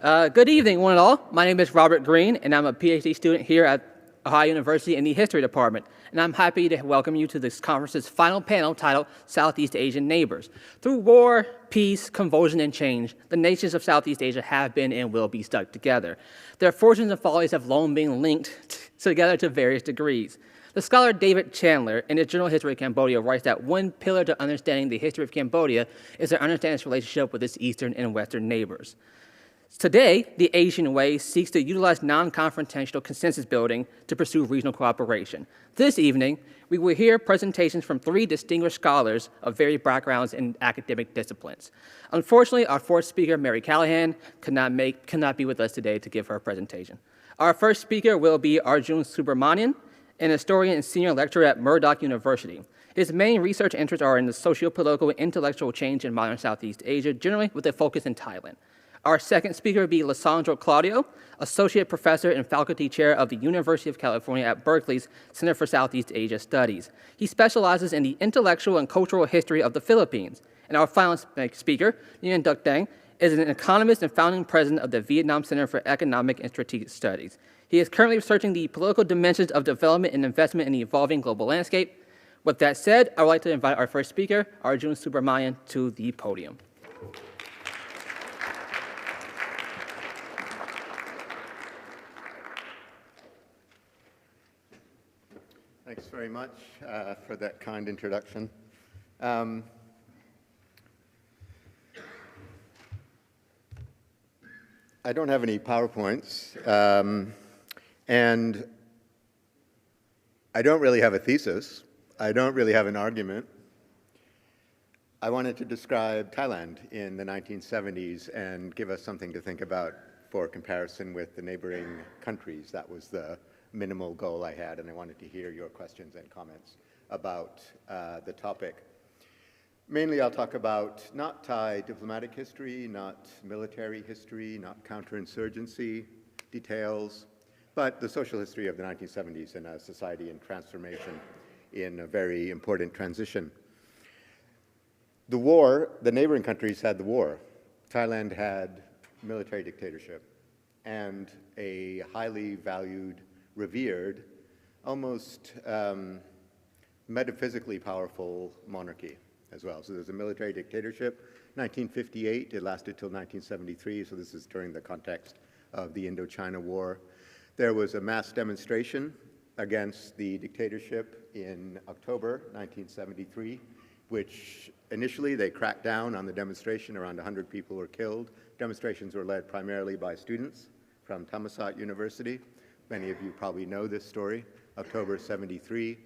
Good evening, one and all. My name is Robert Green, and I'm a PhD student here at Ohio University in the History Department. And I'm happy to welcome you to this conference's final panel titled Southeast Asian Neighbors. Through war, peace, convulsion, and change, the nations of Southeast Asia have been and will be stuck together. Their fortunes and follies have long been linked together to various degrees. The scholar David Chandler, in his General History of Cambodia, writes that one pillar to understanding the history of Cambodia is to understand its relationship with its eastern and western neighbors. Today, the Asian Way seeks to utilize non-confrontational consensus building to pursue regional cooperation. This evening, we will hear presentations from three distinguished scholars of varied backgrounds and academic disciplines. Unfortunately, our fourth speaker, Mary Callahan, could not be with us today to give her presentation. Our first speaker will be Arjun Subrahmanyan, an historian and senior lecturer at Murdoch University. His main research interests are in the socio-political and intellectual change in modern Southeast Asia, generally with a focus in Thailand. Our second speaker will be Lisandro Clauido, associate professor and faculty chair of the University of California at Berkeley's Center for Southeast Asia Studies. He specializes in the intellectual and cultural history of the Philippines. And our final speaker, Nguyen Duc Thanh, is an economist and founding president of the Vietnam Center for Economic and Strategic Studies. He is currently researching the political dimensions of development and investment in the evolving global landscape. With that said, I would like to invite our first speaker, Arjun Subrahmanyan, to the podium. Thanks very much for that kind introduction. I don't have any PowerPoints, and I don't really have a thesis. I don't really have an argument. I wanted to describe Thailand in the 1970s and give us something to think about for comparison with the neighboring countries. That was the minimal goal I had, and I wanted to hear your questions and comments about the topic. Mainly, I'll talk about not Thai diplomatic history, not military history, not counterinsurgency details, but the social history of the 1970s and a society in transformation in a very important transition. The war, the neighboring countries had the war. Thailand had military dictatorship and a highly valued, revered, almost metaphysically powerful monarchy as well. So there's a military dictatorship. 1958, it lasted till 1973, so this is during the context of the Indochina War. There was a mass demonstration against the dictatorship in October 1973, which initially they cracked down on the demonstration. Around 100 people were killed. Demonstrations were led primarily by students from Thammasat University. Many of you probably know this story, October 73.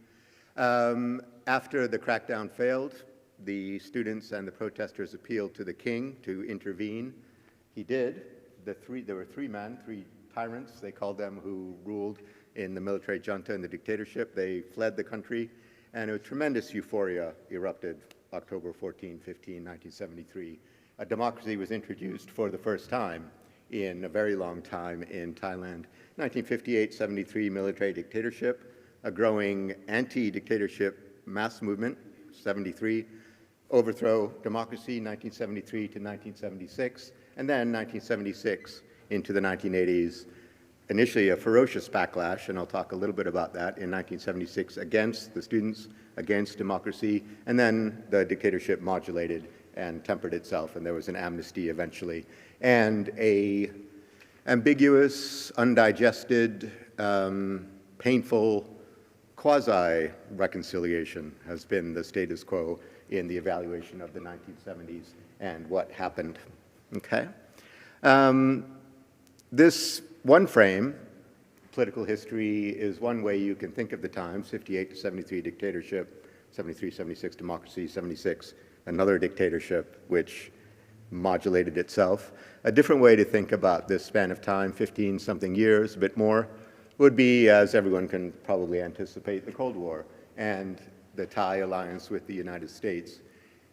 After the crackdown failed, the students and the protesters appealed to the king to intervene. He did. There were three tyrants, they called them, who ruled in the military junta and the dictatorship. They fled the country, and a tremendous euphoria erupted October 14, 15, 1973. A democracy was introduced for the first time in a very long time in Thailand. 1958-73 military dictatorship, a growing anti-dictatorship mass movement, 73, overthrow democracy, 1973 to 1976, and then 1976 into the 1980s, initially a ferocious backlash, and I'll talk a little bit about that, in 1976 against the students, against democracy, and then the dictatorship modulated and tempered itself, and there was an amnesty eventually, and a ambiguous, undigested, painful quasi-reconciliation has been the status quo in the evaluation of the 1970s and what happened. Okay? This one frame, political history, is one way you can think of the times, 58 to 73 dictatorship, 73, 76 democracy, 76 another dictatorship, which modulated itself. A different way to think about this span of time, 15-something years, a bit more, would be, as everyone can probably anticipate, the Cold War and the Thai alliance with the United States.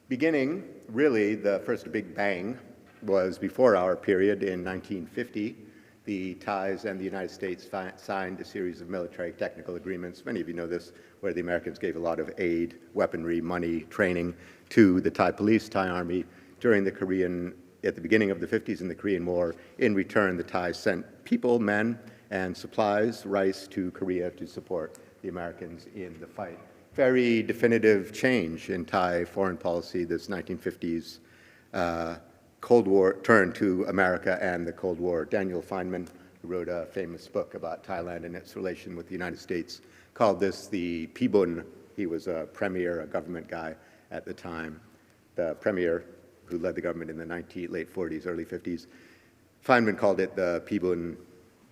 Beginning, really, the first big bang was before our period in 1950. The Thais and the United States signed a series of military technical agreements. Many of you know this, where the Americans gave a lot of aid, weaponry, money, training to the Thai police, Thai army during the Korean at the beginning of the 50s in the Korean War. In return, the Thais sent people, men, and supplies, rice, to Korea to support the Americans in the fight. Very definitive change in Thai foreign policy, this 1950s Cold War turn to America and the Cold War. Daniel Feynman, who wrote a famous book about Thailand and its relation with the United States, called this the Pibun. He was a premier, a government guy at the time, the premier who led the government in the late 40s, early 50s. Feynman called it the Pibun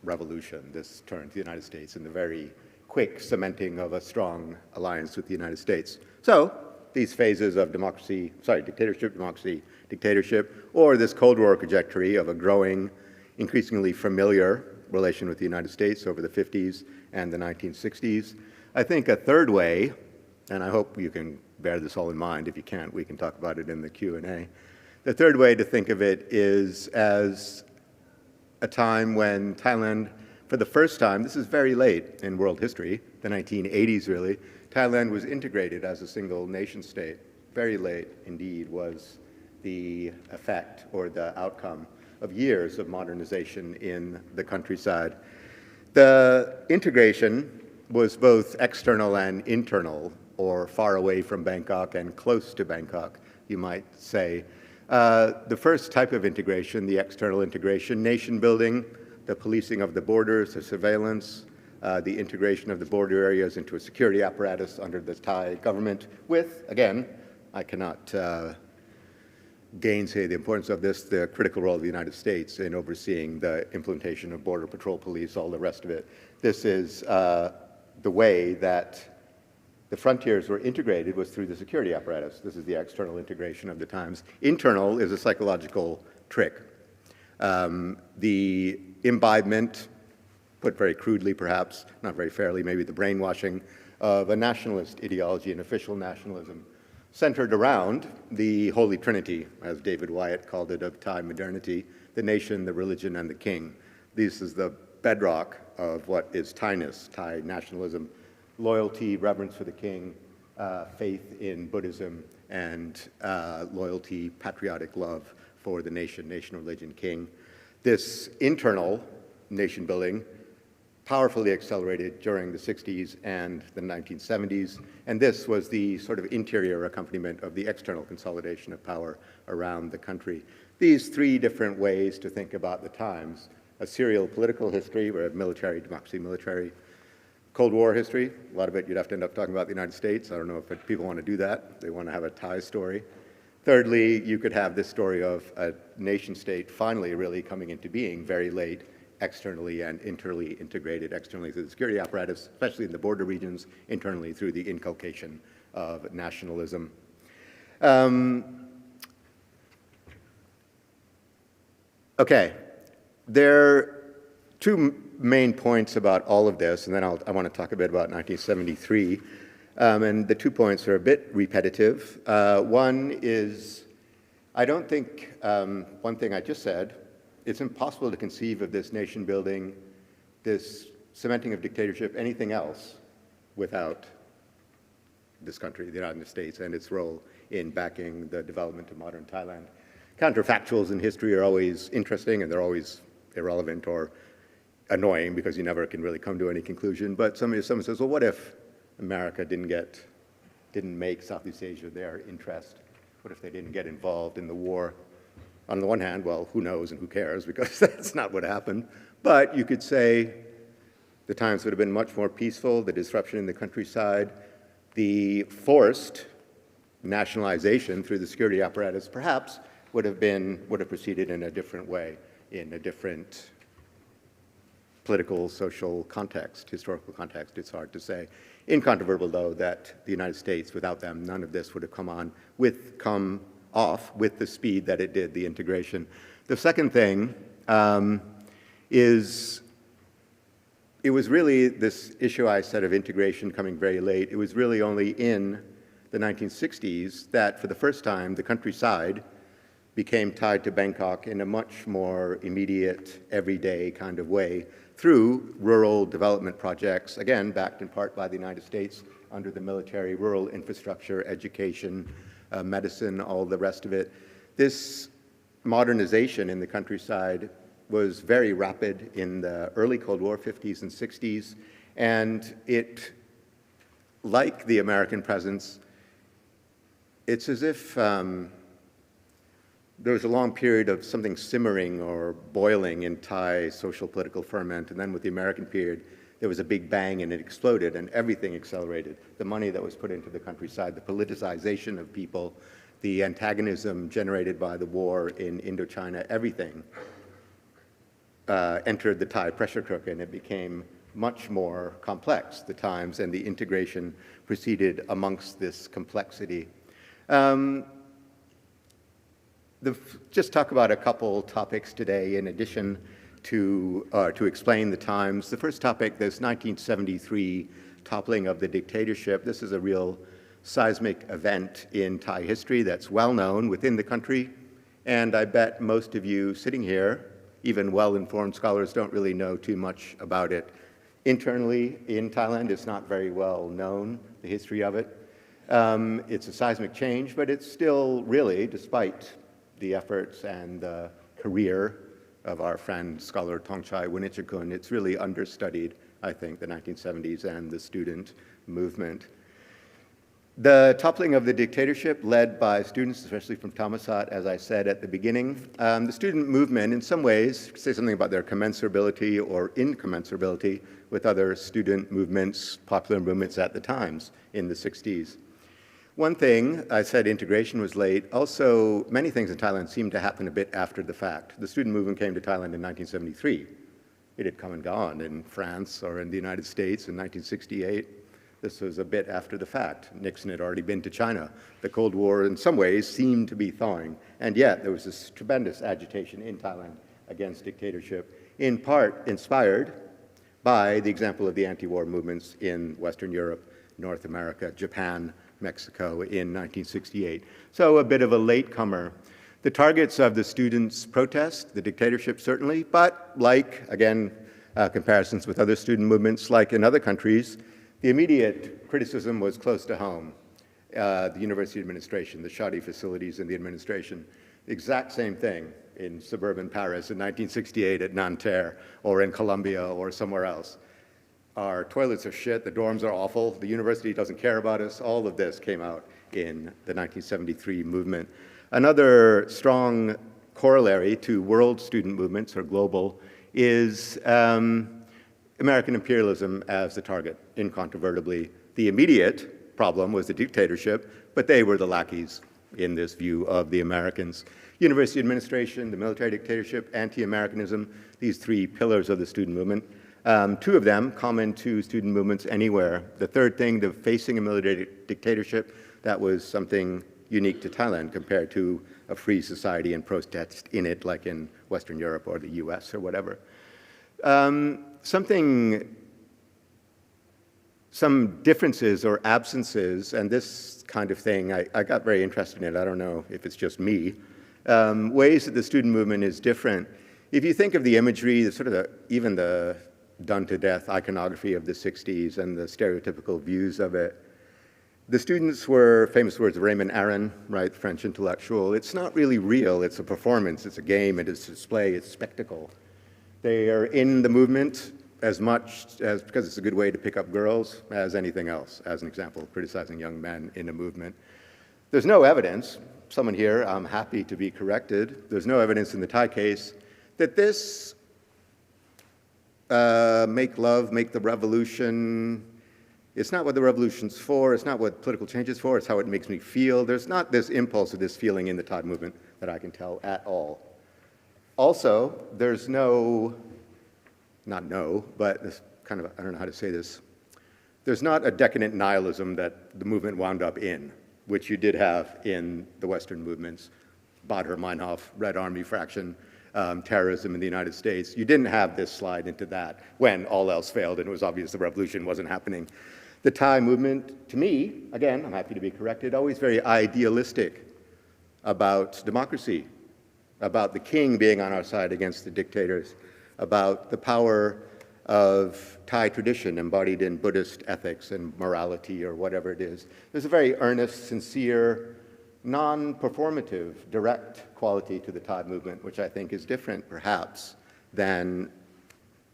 Revolution, this turn to the United States, and the very quick cementing of a strong alliance with the United States. So these phases of dictatorship, democracy, dictatorship, or this Cold War trajectory of a growing, increasingly familiar relation with the United States over the 50s and the 1960s. I think a third way, and I hope you can bear this all in mind. If you can't, we can talk about it in the Q&A. The third way to think of it is as a time when Thailand, for the first time, this is very late in world history, the 1980s really, Thailand was integrated as a single nation state. Very late indeed was the effect or the outcome of years of modernization in the countryside. The integration was both external and internal, or far away from Bangkok and close to Bangkok, you might say. The first type of integration, the external integration, nation building, the policing of the borders, the surveillance, the integration of the border areas into a security apparatus under the Thai government with, again, I cannot gainsay the importance of this, the critical role of the United States in overseeing the implementation of border patrol police, all the rest of it. This is the way that the frontiers were integrated was through the security apparatus. This is the external integration of the times. Internal is a psychological trick. The imbibement, put very crudely perhaps, not very fairly, maybe the brainwashing of a nationalist ideology, an official nationalism, centered around the Holy Trinity, as David Wyatt called it, of Thai modernity, the nation, the religion, and the king. This is the bedrock of what is Thainess, Thai nationalism, loyalty, reverence for the king, faith in Buddhism, and loyalty, patriotic love for the nation, religion, king. This internal nation building powerfully accelerated during the 60s and the 1970s, and this was the sort of interior accompaniment of the external consolidation of power around the country. These three different ways to think about the times: a serial political history, where military, democracy, military; Cold War history, a lot of it you'd have to end up talking about the United States. I don't know if people want to do that. They want to have a Thai story. Thirdly, you could have this story of a nation state finally really coming into being very late, externally and internally integrated, externally through the security apparatus, especially in the border regions, internally through the inculcation of nationalism. Okay, there are two main points about all of this, and then I want to talk a bit about 1973. And the 2 points are a bit repetitive. One is, I don't think, one thing I just said, it's impossible to conceive of this nation building, this cementing of dictatorship, anything else without this country, the United States, and its role in backing the development of modern Thailand. Counterfactuals in history are always interesting, and they're always irrelevant or annoying because you never can really come to any conclusion. But someone says, well, what if America didn't make Southeast Asia their interest? What if they didn't get involved in the war? On the one hand, well, who knows and who cares, because that's not what happened. But you could say the times would have been much more peaceful, the disruption in the countryside, the forced nationalization through the security apparatus perhaps would have proceeded in a different way, in a different political, social context, historical context. It's hard to say. Incontrovertible, though, that the United States, without them, none of this would have come off with the speed that it did, the integration. The second thing is, it was really this issue I said of integration coming very late. It was really only in the 1960s that, for the first time, the countryside became tied to Bangkok in a much more immediate, everyday kind of way through rural development projects, again, backed in part by the United States under the military, rural infrastructure, education, medicine, all the rest of it. This modernization in the countryside was very rapid in the early Cold War, 50s and 60s, and it, like the American presence, it's as if there was a long period of something simmering or boiling in Thai social political ferment, and then with the American period, there was a big bang and it exploded and everything accelerated. The money that was put into the countryside, the politicization of people, the antagonism generated by the war in Indochina, everything entered the Thai pressure cooker, and it became much more complex, the times, and the integration proceeded amongst this complexity. Just talk about a couple topics today in addition to explain the times. The first topic, this 1973 toppling of the dictatorship. This is a real seismic event in Thai history that's well known within the country, and I bet most of you sitting here, even well-informed scholars, don't really know too much about it. Internally in Thailand, it's not very well known, the history of it. It's a seismic change, but it's still really, despite the efforts and the career of our friend, scholar Thongchai Winichakul, it's really understudied, I think, the 1970s and the student movement. The toppling of the dictatorship led by students, especially from Thammasat, as I said at the beginning. The student movement, in some ways, say something about their commensurability or incommensurability with other student movements, popular movements at the times in the 60s. One thing, I said integration was late. Also, many things in Thailand seemed to happen a bit after the fact. The student movement came to Thailand in 1973. It had come and gone in France or in the United States in 1968. This was a bit after the fact. Nixon had already been to China. The Cold War, in some ways, seemed to be thawing. And yet, there was this tremendous agitation in Thailand against dictatorship, in part inspired by the example of the anti-war movements in Western Europe, North America, Japan, Mexico in 1968. So a bit of a latecomer. The targets of the students' protest, the dictatorship certainly, but like, again, comparisons with other student movements, like in other countries, the immediate criticism was close to home. The university administration, the shoddy facilities in the administration. The exact same thing in suburban Paris in 1968 at Nanterre or in Columbia or somewhere else. Our toilets are shit, the dorms are awful, the university doesn't care about us. All of this came out in the 1973 movement. Another strong corollary to world student movements or global is American imperialism as the target, incontrovertibly. The immediate problem was the dictatorship, but they were the lackeys in this view of the Americans. University administration, the military dictatorship, anti-Americanism, these three pillars of the student movement. Two of them common to student movements anywhere. The third thing, the facing a military dictatorship, that was something unique to Thailand compared to a free society and protest in it, like in Western Europe or the US or whatever. Some differences or absences, and this kind of thing, I got very interested in it. I don't know if it's just me. Ways that the student movement is different. If you think of the imagery, even the done-to-death iconography of the 60s and the stereotypical views of it, the students were, famous words of Raymond Aron, right, French intellectual, it's not really real, it's a performance, it's a game, it's a display, it's spectacle. They are in the movement as much as, because it's a good way to pick up girls, as anything else, as an example, criticizing young men in a movement. There's no evidence, someone here, I'm happy to be corrected, there's no evidence in the Thai case that this make love, make the revolution, it's not what the revolution's for, it's not what political change is for, it's how it makes me feel. There's not this impulse or this feeling in the Thai movement that I can tell at all. Also, there's but this kind of, I don't know how to say this, there's not a decadent nihilism that the movement wound up in, which you did have in the Western movements, Baader-Meinhof, Red Army Fraction, terrorism in the United States. You didn't have this slide into that when all else failed and it was obvious the revolution wasn't happening. The Thai movement, to me, again, I'm happy to be corrected, always very idealistic about democracy, about the king being on our side against the dictators, about the power of Thai tradition embodied in Buddhist ethics and morality or whatever it is. There's a very earnest, sincere non-performative, direct quality to the Thai movement, which I think is different, perhaps, than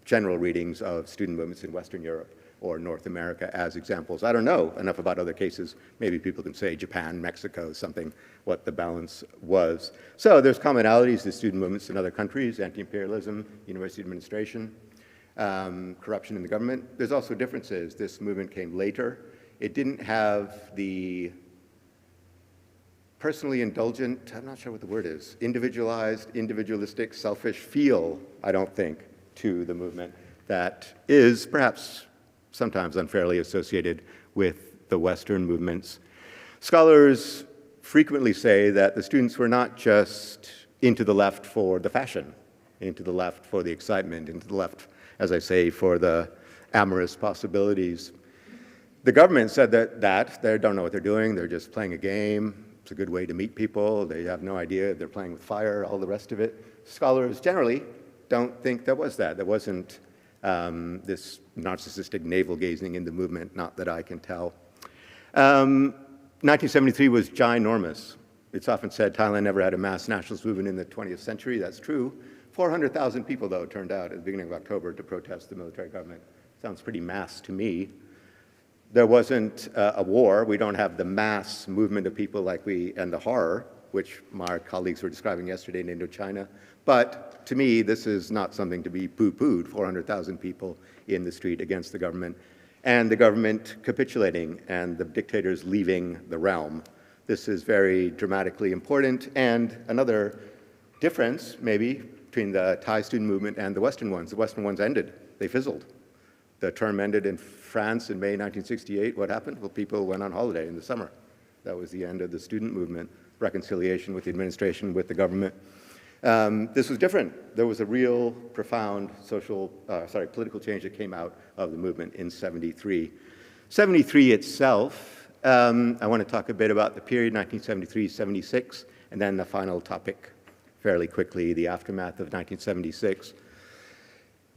general readings of student movements in Western Europe or North America as examples. I don't know enough about other cases. Maybe people can say Japan, Mexico, something, what the balance was. So there's commonalities to student movements in other countries, anti-imperialism, university administration, corruption in the government. There's also differences. This movement came later. It didn't have the personally indulgent, I'm not sure what the word is, individualized, individualistic, selfish feel, I don't think, to the movement that is perhaps sometimes unfairly associated with the Western movements. Scholars frequently say that the students were not just into the left for the fashion, into the left for the excitement, into the left, as I say, for the amorous possibilities. The government said that they don't know what they're doing, they're just playing a game. It's a good way to meet people. They have no idea. They're playing with fire, all the rest of it. Scholars generally don't think there was that. There wasn't this narcissistic navel-gazing in the movement, not that I can tell. 1973 was ginormous. It's often said Thailand never had a mass nationalist movement in the 20th century. That's true. 400,000 people, though, turned out at the beginning of October to protest the military government. Sounds pretty mass to me. There wasn't a war. We don't have the mass movement of people like and the horror, which my colleagues were describing yesterday in Indochina. But to me, this is not something to be poo-pooed, 400,000 people in the street against the government, and the government capitulating and the dictators leaving the realm. This is very dramatically important, and another difference, maybe, between the Thai student movement and the Western ones. The Western ones ended. They fizzled. The term ended in France in May 1968. What happened? Well, people went on holiday in the summer. That was the end of the student movement, reconciliation with the administration, with the government. This was different. There was a real profound political change that came out of the movement in 73. 73 itself, I want to talk a bit about the period 1973-76, and then the final topic fairly quickly, the aftermath of 1976.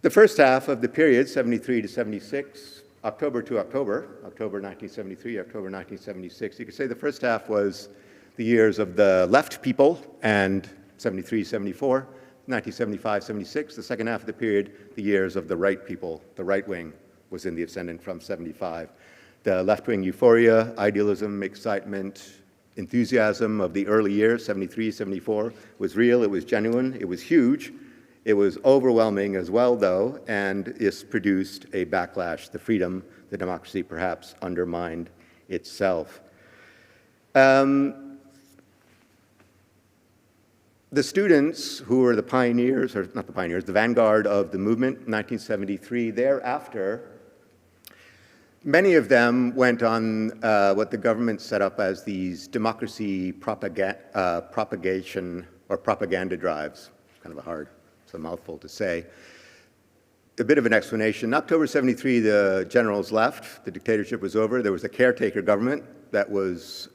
The first half of the period, 73 to 76, October to October, October 1973, October 1976, you could say the first half was the years of the left people and 73, 74, 1975, 76. The second half of the period, the years of the right people. The right wing was in the ascendant from 75. The left-wing euphoria, idealism, excitement, enthusiasm of the early years, 73, 74, was real, it was genuine, it was huge. It was overwhelming as well, though, and this produced a backlash. The freedom, the democracy, perhaps undermined itself. The students who were the pioneers, or not the pioneers, the vanguard of the movement, 1973, thereafter, many of them went on what the government set up as these democracy propagation or propaganda drives. Kind of a hard, it's a mouthful to say. A bit of an explanation. October 73, the generals left, the dictatorship was over, there was a caretaker government that was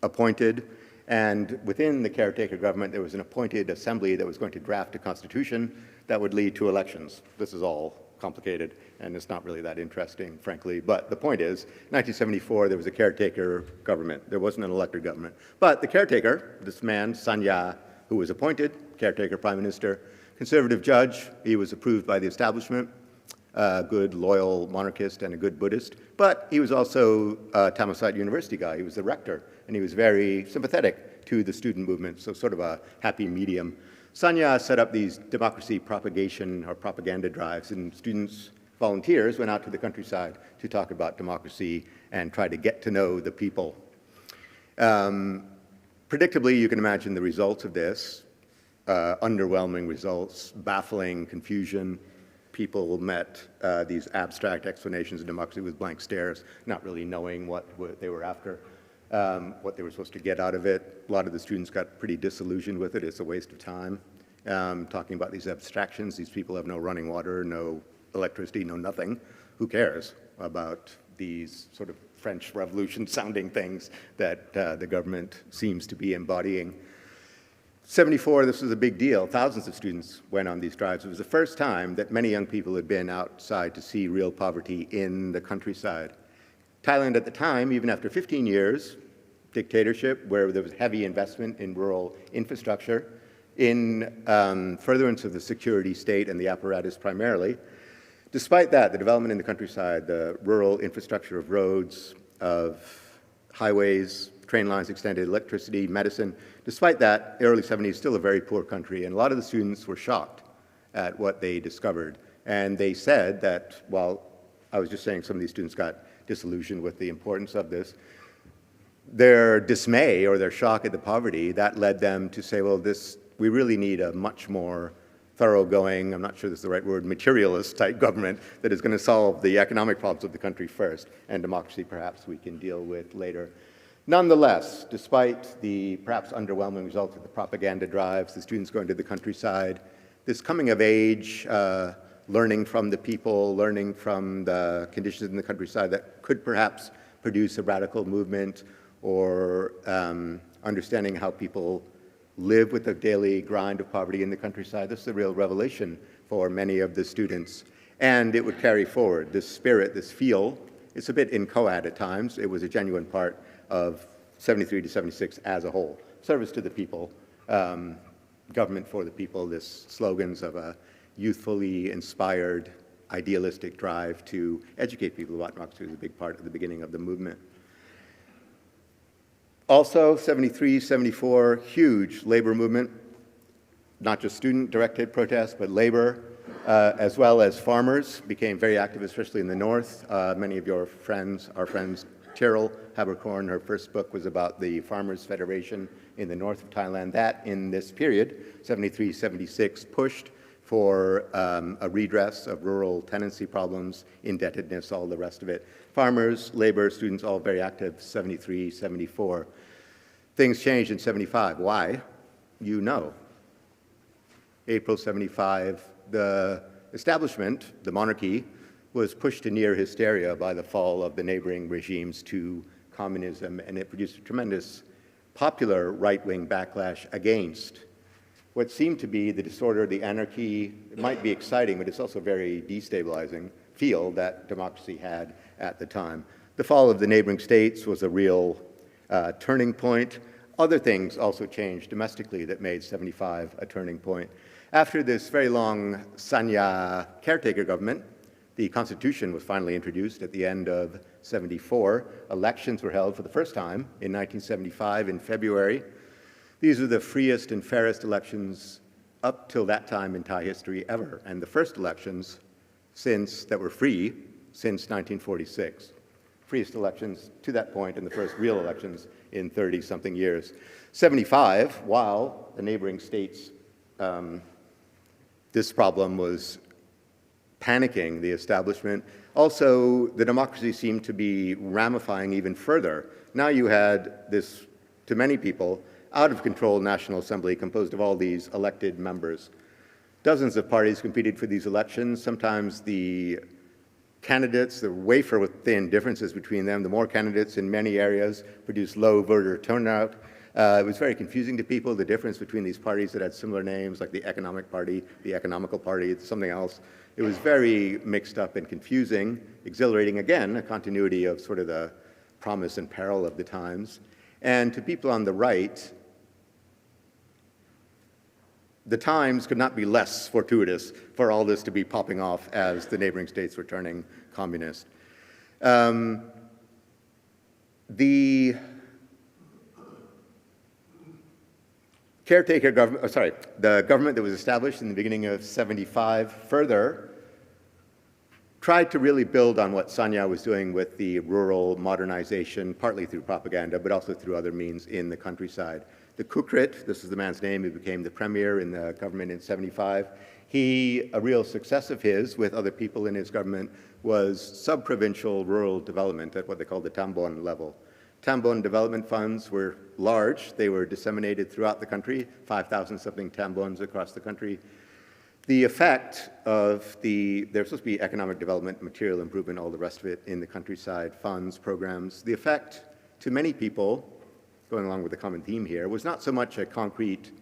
appointed, and within the caretaker government there was an appointed assembly that was going to draft a constitution that would lead to elections. This is all complicated, and it's not really that interesting, frankly, but the point is, 1974 there was a caretaker government. There wasn't an elected government. But the caretaker, this man, Sanya, who was appointed, caretaker prime minister, conservative judge, he was approved by the establishment, a good, loyal monarchist and a good Buddhist, but he was also a Thammasat University guy. He was the rector, and he was very sympathetic to the student movement, so sort of a happy medium. Sanya set up these democracy propagation or propaganda drives, and students, volunteers, went out to the countryside to talk about democracy and try to get to know the people. Predictably, you can imagine the results of this. Underwhelming results, baffling confusion. People met these abstract explanations of democracy with blank stares, not really knowing what they were after, what they were supposed to get out of it. A lot of the students got pretty disillusioned with it. It's a waste of time. Talking about these abstractions, these people have no running water, no electricity, no nothing. Who cares about these sort of French Revolution sounding things that the government seems to be embodying? 74, this was a big deal. Thousands of students went on these drives. It was the first time that many young people had been outside to see real poverty in the countryside. Thailand at the time, even after 15 years, dictatorship where there was heavy investment in rural infrastructure, in furtherance of the security state and the apparatus primarily. Despite that, the development in the countryside, the rural infrastructure of roads, of highways, train lines extended, electricity, medicine, despite that, the early 70s, still a very poor country, and a lot of the students were shocked at what they discovered. And they said that, while I was just saying some of these students got disillusioned with the importance of this, their dismay or their shock at the poverty, that led them to say, well, we really need a much more thoroughgoing, I'm not sure this is the right word, materialist type government that is going to solve the economic problems of the country first, and democracy perhaps we can deal with later. Nonetheless, despite the perhaps underwhelming results of the propaganda drives, the students going to the countryside, this coming of age, learning from the people, learning from the conditions in the countryside that could perhaps produce a radical movement, or understanding how people live with the daily grind of poverty in the countryside. This is a real revelation for many of the students. And it would carry forward this spirit, this feel. It's a bit inchoate at times. It was a genuine part of 73 to 76 as a whole. Service to the people, government for the people, this slogans of a youthfully inspired, idealistic drive to educate people about democracy was a big part of the beginning of the movement. Also, 73, 74, huge labor movement, not just student-directed protests, but labor, as well as farmers became very active, especially in the north. Many of your friends, our friends, Tyrrell Habercorn, her first book was about the Farmers' Federation in the north of Thailand. That, in this period, 73, 76, pushed for a redress of rural tenancy problems, indebtedness, all the rest of it. Farmers, labor, students, all very active, 73, 74. Things changed in 75. Why? You know. April 75, the establishment, the monarchy, was pushed to near hysteria by the fall of the neighboring regimes to communism, and it produced a tremendous popular right-wing backlash against what seemed to be the disorder, the anarchy. It might be exciting, but it's also very destabilizing feel that democracy had at the time. The fall of the neighboring states was a real turning point. Other things also changed domestically that made 75 a turning point. After this very long Sanya caretaker government, the Constitution was finally introduced at the end of 74. Elections were held for the first time in 1975 in February. These are the freest and fairest elections up till that time in Thai history ever, and the first elections that were free since 1946. Freest elections to that point, and the first real elections in 30-something years. 75, while the neighboring states, this problem was panicking the establishment, also the democracy seemed to be ramifying even further. Now you had this, to many people, out-of-control National Assembly composed of all these elected members. Dozens of parties competed for these elections. Sometimes the candidates, the wafer-thin differences between them, the more candidates in many areas produced low voter turnout. It was very confusing to people, the difference between these parties that had similar names, like the Economic Party, the Economical Party, something else. It was very mixed up and confusing, exhilarating, again, a continuity of sort of the promise and peril of the times. And to people on the right, the times could not be less fortuitous for all this to be popping off as the neighboring states were turning communist. The caretaker government, the government that was established in the beginning of 75 further tried to really build on what Sanya was doing with the rural modernization, partly through propaganda, but also through other means in the countryside. The Kukrit, this is the man's name who became the premier in the government in 75, a real success of his with other people in his government was sub-provincial rural development at what they call the Tambon level. Tambon development funds were large. They were disseminated throughout the country, 5,000-something Tambons across the country. The effect of there's supposed to be economic development, material improvement, all the rest of it in the countryside, funds, programs. The effect to many people, going along with the common theme here, was not so much a concrete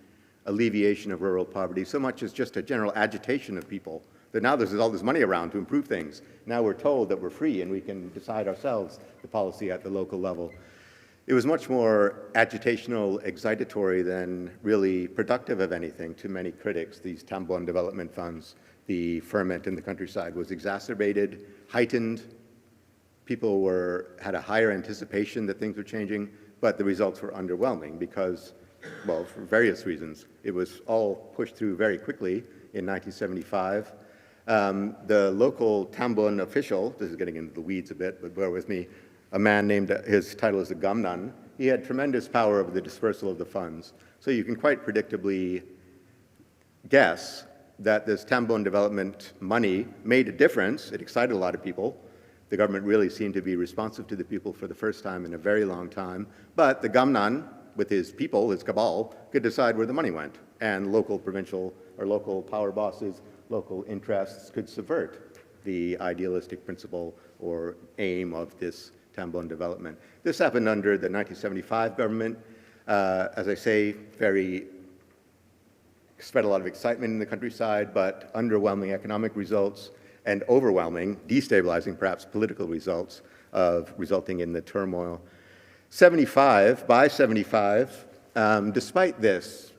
alleviation of rural poverty, so much as just a general agitation of people, that now there's all this money around to improve things. Now we're told that we're free and we can decide ourselves the policy at the local level. It was much more agitational, excitatory than really productive of anything to many critics. These Tambon development funds, the ferment in the countryside was exacerbated, heightened. People had a higher anticipation that things were changing, but the results were underwhelming because, well, for various reasons. It was all pushed through very quickly in 1975. The local Tambon official, this is getting into the weeds a bit, but bear with me, a man named, his title is a Gamnan, he had tremendous power over the dispersal of the funds. So you can quite predictably guess that this Tambon development money made a difference. It excited a lot of people. The government really seemed to be responsive to the people for the first time in a very long time. But the Gamnan, with his people, his cabal, could decide where the money went. And local, provincial, or local power bosses, local interests could subvert the idealistic principle or aim of this Tambon development. This happened under the 1975 government. As I say, spread a lot of excitement in the countryside, but underwhelming economic results and overwhelming, destabilizing perhaps, political results resulting in the turmoil. By 75, despite this,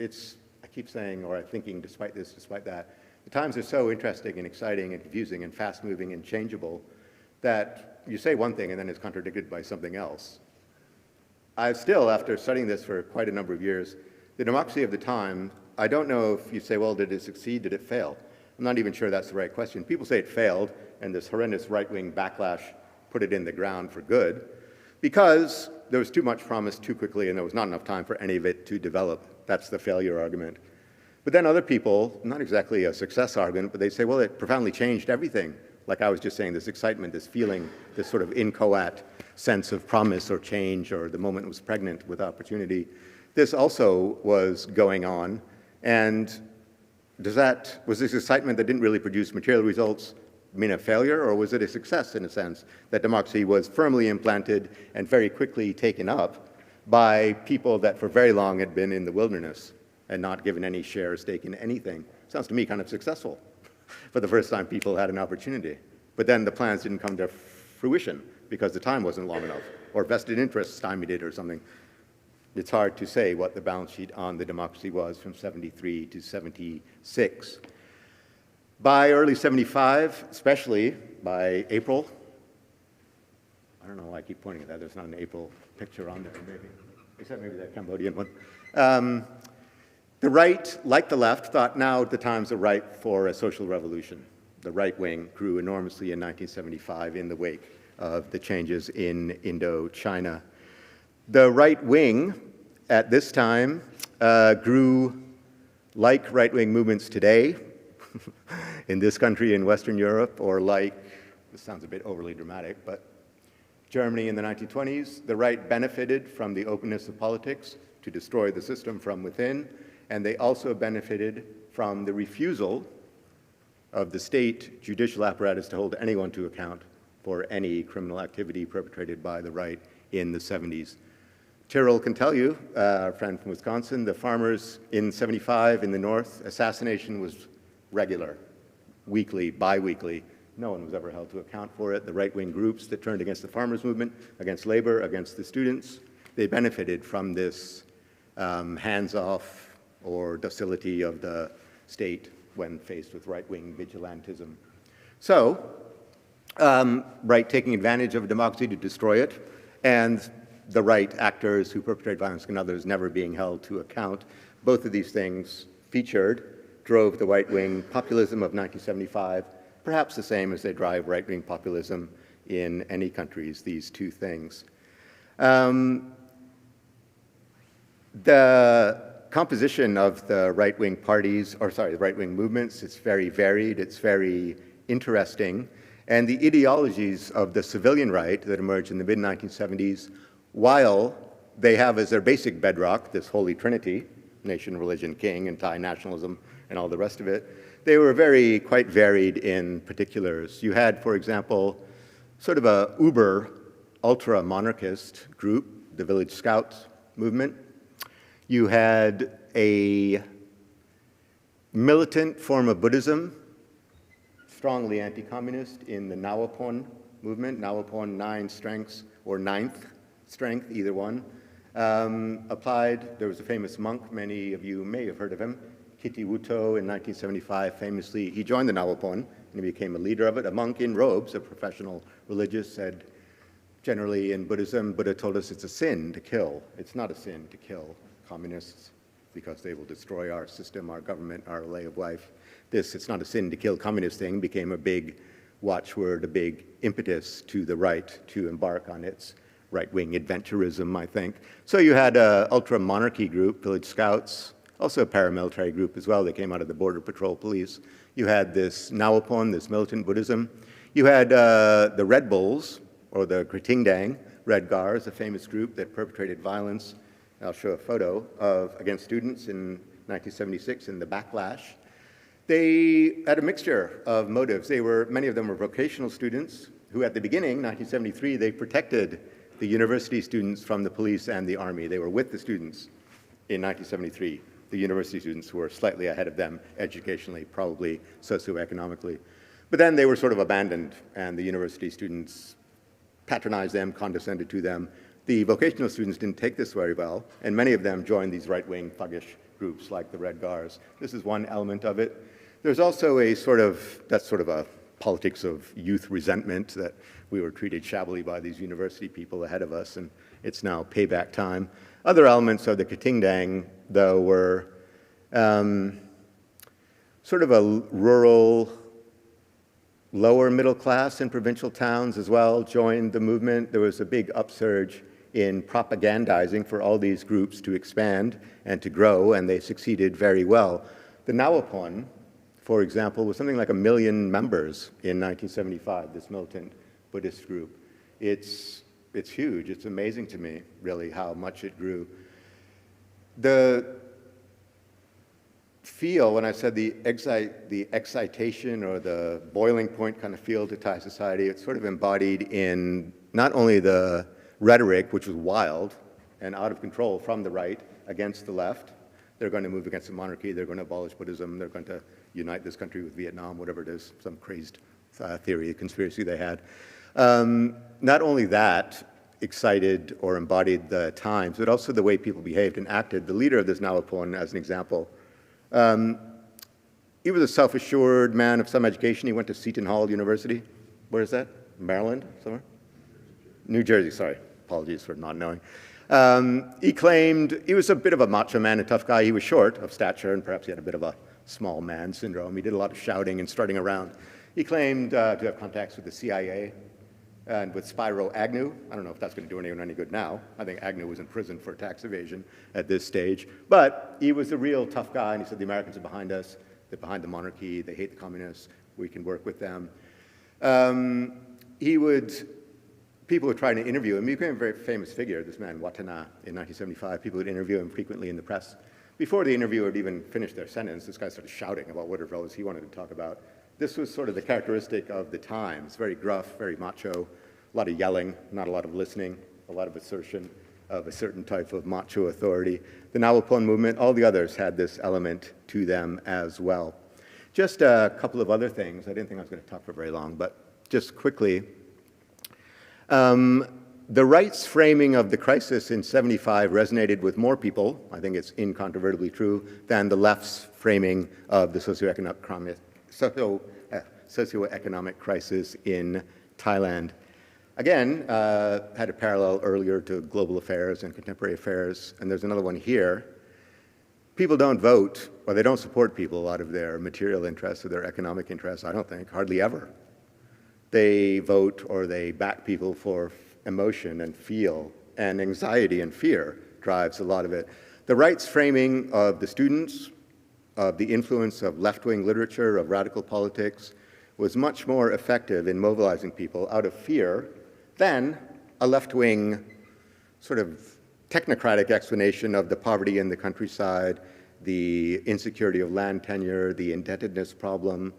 I keep saying, or I'm thinking despite this, despite that, the times are so interesting and exciting and confusing and fast-moving and changeable that you say one thing and then it's contradicted by something else. I've still, after studying this for quite a number of years, the democracy of the time, I don't know if you say, well, did it succeed, did it fail? I'm not even sure that's the right question. People say it failed, and this horrendous right-wing backlash put it in the ground for good, because there was too much promised too quickly and there was not enough time for any of it to develop. That's the failure argument. But then other people, not exactly a success argument, but they say, well, it profoundly changed everything. Like I was just saying, this excitement, this feeling, this sort of inchoate sense of promise or change, or the moment was pregnant with opportunity. This also was going on. And was this excitement that didn't really produce material results mean a failure, or was it a success in a sense that democracy was firmly implanted and very quickly taken up by people that for very long had been in the wilderness and not given any share or stake in anything? Sounds to me kind of successful. For the first time, people had an opportunity. But then the plans didn't come to fruition because the time wasn't long enough, or vested interests stymied it or something. It's hard to say what the balance sheet on the democracy was from 73 to 76. By early 75, especially by April, I don't know why I keep pointing at that. There's not an April picture on there, maybe, except maybe that Cambodian one. The right, like the left, thought now the times are ripe for a social revolution. The right wing grew enormously in 1975 in the wake of the changes in Indochina. The right wing at this time grew like right-wing movements today in this country, in Western Europe, or like, this sounds a bit overly dramatic, but Germany in the 1920s. The right benefited from the openness of politics to destroy the system from within, and they also benefited from the refusal of the state judicial apparatus to hold anyone to account for any criminal activity perpetrated by the right in the 70s. Tyrrell can tell you, our friend from Wisconsin, the farmers in 75 in the north, assassination was regular, weekly, bi-weekly. No one was ever held to account for it. The right-wing groups that turned against the farmers' movement, against labor, against the students, they benefited from this hands-off or docility of the state when faced with right-wing vigilantism. So, right taking advantage of a democracy to destroy it, and the right actors who perpetrate violence against others never being held to account. Both of these things drove the right-wing populism of 1975, perhaps the same as they drive right-wing populism in any countries, these two things. The composition of the right-wing parties, the right-wing movements, it's very varied, it's very interesting, and the ideologies of the civilian right that emerged in the mid-1970s, while they have as their basic bedrock this holy trinity, nation, religion, king, and Thai nationalism, and all the rest of it, they were quite varied in particulars. You had, for example, sort of a uber ultra-monarchist group, the Village Scouts movement. You had a militant form of Buddhism, strongly anti-communist in the Nawapon movement, Nawapon 9 strengths, or 9th strength, either one. Applied, there was a famous monk, many of you may have heard of him, Kitty Wuto in 1975, famously, he joined the Nawapon and he became a leader of it. A monk in robes, a professional religious, said, generally in Buddhism, Buddha told us it's a sin to kill. It's not a sin to kill communists because they will destroy our system, our government, our way of life. This, it's not a sin to kill communist thing, became a big watchword, a big impetus to the right to embark on its right-wing adventurism, I think. So you had an ultra-monarchy group, Village Scouts, also a paramilitary group as well. They came out of the Border Patrol Police. You had this Nawapon, this militant Buddhism. You had the Red Bulls, or the Kritingdang Red Guards, a famous group that perpetrated violence. I'll show a photo of against students in 1976 in the backlash. They had a mixture of motives. Many of them were vocational students who at the beginning, 1973, they protected the university students from the police and the army. They were with the students in 1973, the university students who were slightly ahead of them educationally, probably socioeconomically. But then they were sort of abandoned, and the university students patronized them, condescended to them. The vocational students didn't take this very well, and many of them joined these right-wing thuggish groups like the Red Guards. This is one element of it. There's also that's sort of a politics of youth resentment that we were treated shabbily by these university people ahead of us, and it's now payback time. Other elements of the Kritingdang, though, were sort of a rural, lower middle class in provincial towns as well joined the movement. There was a big upsurge in propagandizing for all these groups to expand and to grow, and they succeeded very well. The Nawapon, for example, was something like 1 million members in 1975, this militant Buddhist group. It's huge. It's amazing to me, really, how much it grew. The feel, when I said the excitation or the boiling point kind of feel to Thai society, it's sort of embodied in not only the rhetoric, which was wild and out of control from the right against the left. They're going to move against the monarchy. They're going to abolish Buddhism. They're going to unite this country with Vietnam, whatever it is, some crazed theory, conspiracy they had. Not only that excited or embodied the times, but also the way people behaved and acted. The leader of this Nawapon, as an example, he was a self-assured man of some education. He went to Seton Hall University. Where is that? Maryland, somewhere? New Jersey, sorry. Apologies for not knowing. He claimed he was a bit of a macho man, a tough guy. He was short of stature, and perhaps he had a bit of a small man syndrome. He did a lot of shouting and strutting around. He claimed to have contacts with the CIA and with Spyro Agnew. I don't know if that's going to do anyone any good now. I think Agnew was in prison for tax evasion at this stage. But he was a real tough guy, and he said the Americans are behind us. They're behind the monarchy. They hate the communists. We can work with them. People would try to interview him. He became a very famous figure, this man, Watana, in 1975. People would interview him frequently in the press. Before the interviewer had even finished their sentence, this guy started shouting about whatever else he wanted to talk about. This was sort of the characteristic of the times, very gruff, very macho, a lot of yelling, not a lot of listening, a lot of assertion of a certain type of macho authority. The Nawapon movement, all the others had this element to them as well. Just a couple of other things. I didn't think I was going to talk for very long, but just quickly. The right's framing of the crisis in 75 resonated with more people, I think it's incontrovertibly true, than the left's framing of the socioeconomic crisis in Thailand. Again, had a parallel earlier to global affairs and contemporary affairs, and there's another one here. People don't vote, or they don't support people out of their material interests or their economic interests, I don't think, hardly ever. They vote or they back people for emotion and feel, and anxiety and fear drives a lot of it. The right's framing of the students, of the influence of left-wing literature, of radical politics, was much more effective in mobilizing people out of fear than a left-wing sort of technocratic explanation of the poverty in the countryside, the insecurity of land tenure, the indebtedness problem,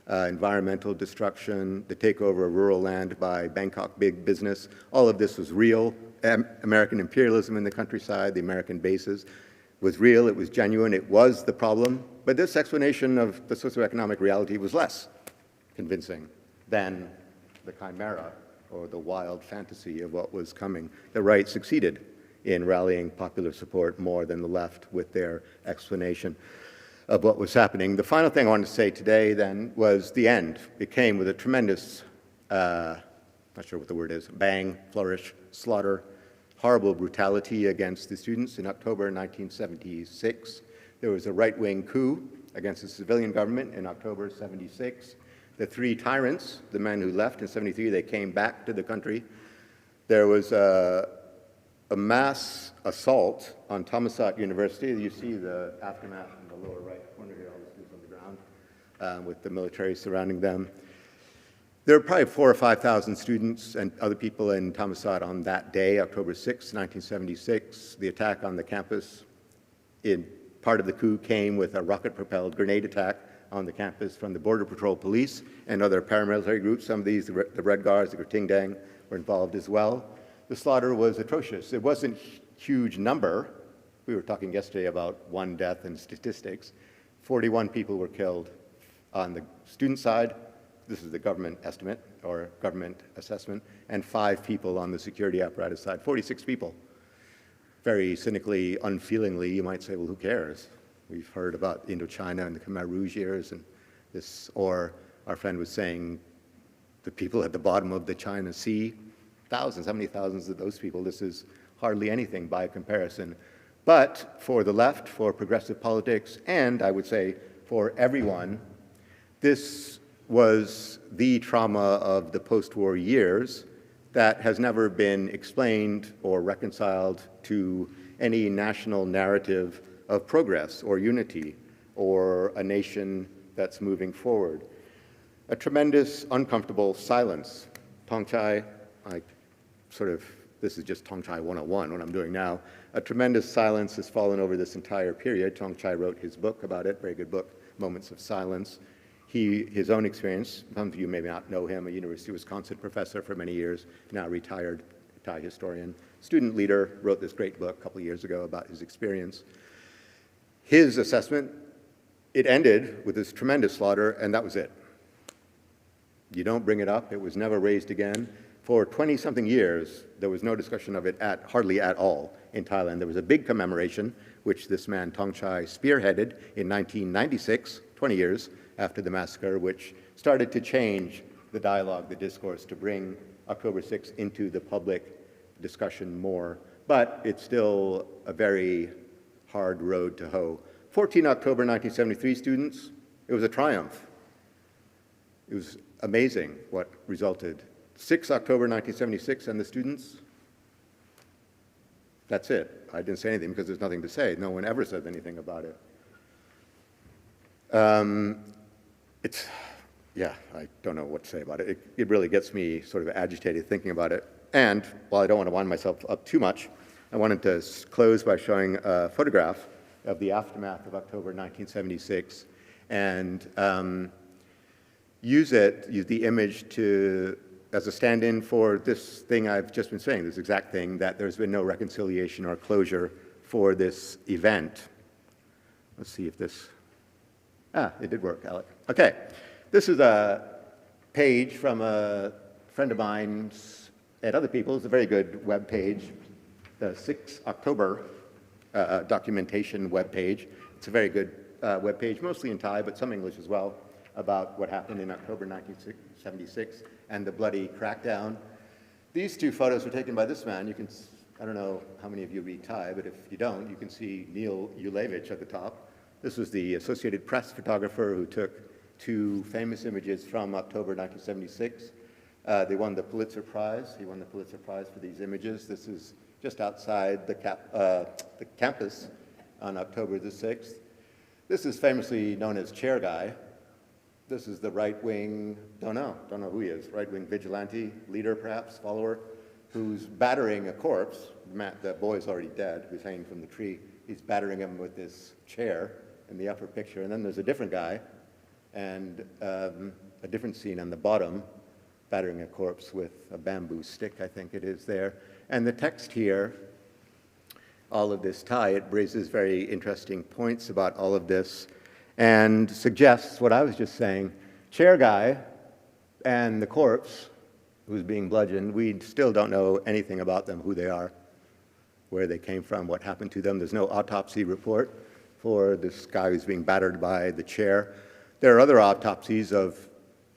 environmental destruction, the takeover of rural land by Bangkok big business. All of this was real. American imperialism in the countryside, the American bases, was real, it was genuine, it was the problem. But this explanation of the socioeconomic reality was less convincing than the chimera or the wild fantasy of what was coming. The right succeeded in rallying popular support more than the left with their explanation of what was happening. The final thing I wanted to say today then was the end. It came with a tremendous, not sure what the word is, bang, flourish, slaughter, horrible brutality against the students. In October 1976, there was a right-wing coup against the civilian government in October 76. The three tyrants, the men who left in 73, they came back to the country. There was a mass assault on Thammasat University. You see the aftermath in the lower right corner here, all the students on the ground, with the military surrounding them. There were probably 4,000 or 5,000 students and other people in Thammasat on that day, October 6, 1976. The attack on the campus, part of the coup came with a rocket-propelled grenade attack on the campus from the Border Patrol Police and other paramilitary groups. Some of these, the Red Guards, the Kertingdang, were involved as well. The slaughter was atrocious. It wasn't a huge number. We were talking yesterday about one death and statistics. 41 people were killed on the student side. This is the government estimate or government assessment, and 5 people on the security apparatus side, 46 people. Very cynically, unfeelingly, you might say, well, who cares? We've heard about Indochina and the Khmer Rouge years and this, or our friend was saying the people at the bottom of the China Sea, thousands, how many thousands of those people? This is hardly anything by comparison. But for the left, for progressive politics, and I would say for everyone, this was the trauma of the post-war years that has never been explained or reconciled to any national narrative of progress or unity or a nation that's moving forward. A tremendous uncomfortable silence. Tongchai, this is just Tongchai 101, what I'm doing now. A tremendous silence has fallen over this entire period. Tongchai wrote his book about it, very good book, Moments of Silence. His own experience, some of you may not know him, a University of Wisconsin professor for many years, now retired Thai historian, student leader, wrote this great book a couple of years ago about his experience. His assessment, it ended with this tremendous slaughter, and that was it. You don't bring it up. It was never raised again. For 20-something years, there was no discussion of it hardly at all in Thailand. There was a big commemoration, which this man, Tongchai, spearheaded in 1996, 20 years after the massacre, which started to change the dialogue, the discourse, to bring October 6th into the public discussion more. But it's still a very hard road to hoe. 14 October 1973 students, it was a triumph. It was amazing what resulted. 6 October 1976 and the students, that's it. I didn't say anything because there's nothing to say. No one ever said anything about it. Yeah, I don't know what to say about it. It really gets me sort of agitated thinking about it. And while I don't want to wind myself up too much, I wanted to close by showing a photograph of the aftermath of October 1976 and use the image as a stand-in for this thing I've just been saying, this exact thing, that there's been no reconciliation or closure for this event. Let's see if this, it did work, Alec. Okay, this is a page from a friend of mine's and other people's, a very good web page, the 6 October documentation web page. It's a very good web page, mostly in Thai, but some English as well, about what happened in October 1976 and the bloody crackdown. These two photos were taken by this man. You can, I don't know how many of you read Thai, but if you don't, you can see Neil Ulevich at the top. This was the Associated Press photographer who took 2 famous images from October 1976. They won the Pulitzer Prize. He won the Pulitzer Prize for these images. This is just outside the campus on October the 6th. This is famously known as Chair Guy. This is the right-wing, don't know who he is, right-wing vigilante, leader perhaps, follower, who's battering a corpse. The boy's already dead, who's hanging from the tree. He's battering him with this chair in the upper picture. And then there's a different guy and a different scene on the bottom, battering a corpse with a bamboo stick, I think it is there. And the text here, all of this Thai, it raises very interesting points about all of this and suggests what I was just saying. Chair Guy and the corpse who's being bludgeoned. We still don't know anything about them, who they are, where they came from, what happened to them. There's no autopsy report for this guy who's being battered by the chair. There are other autopsies of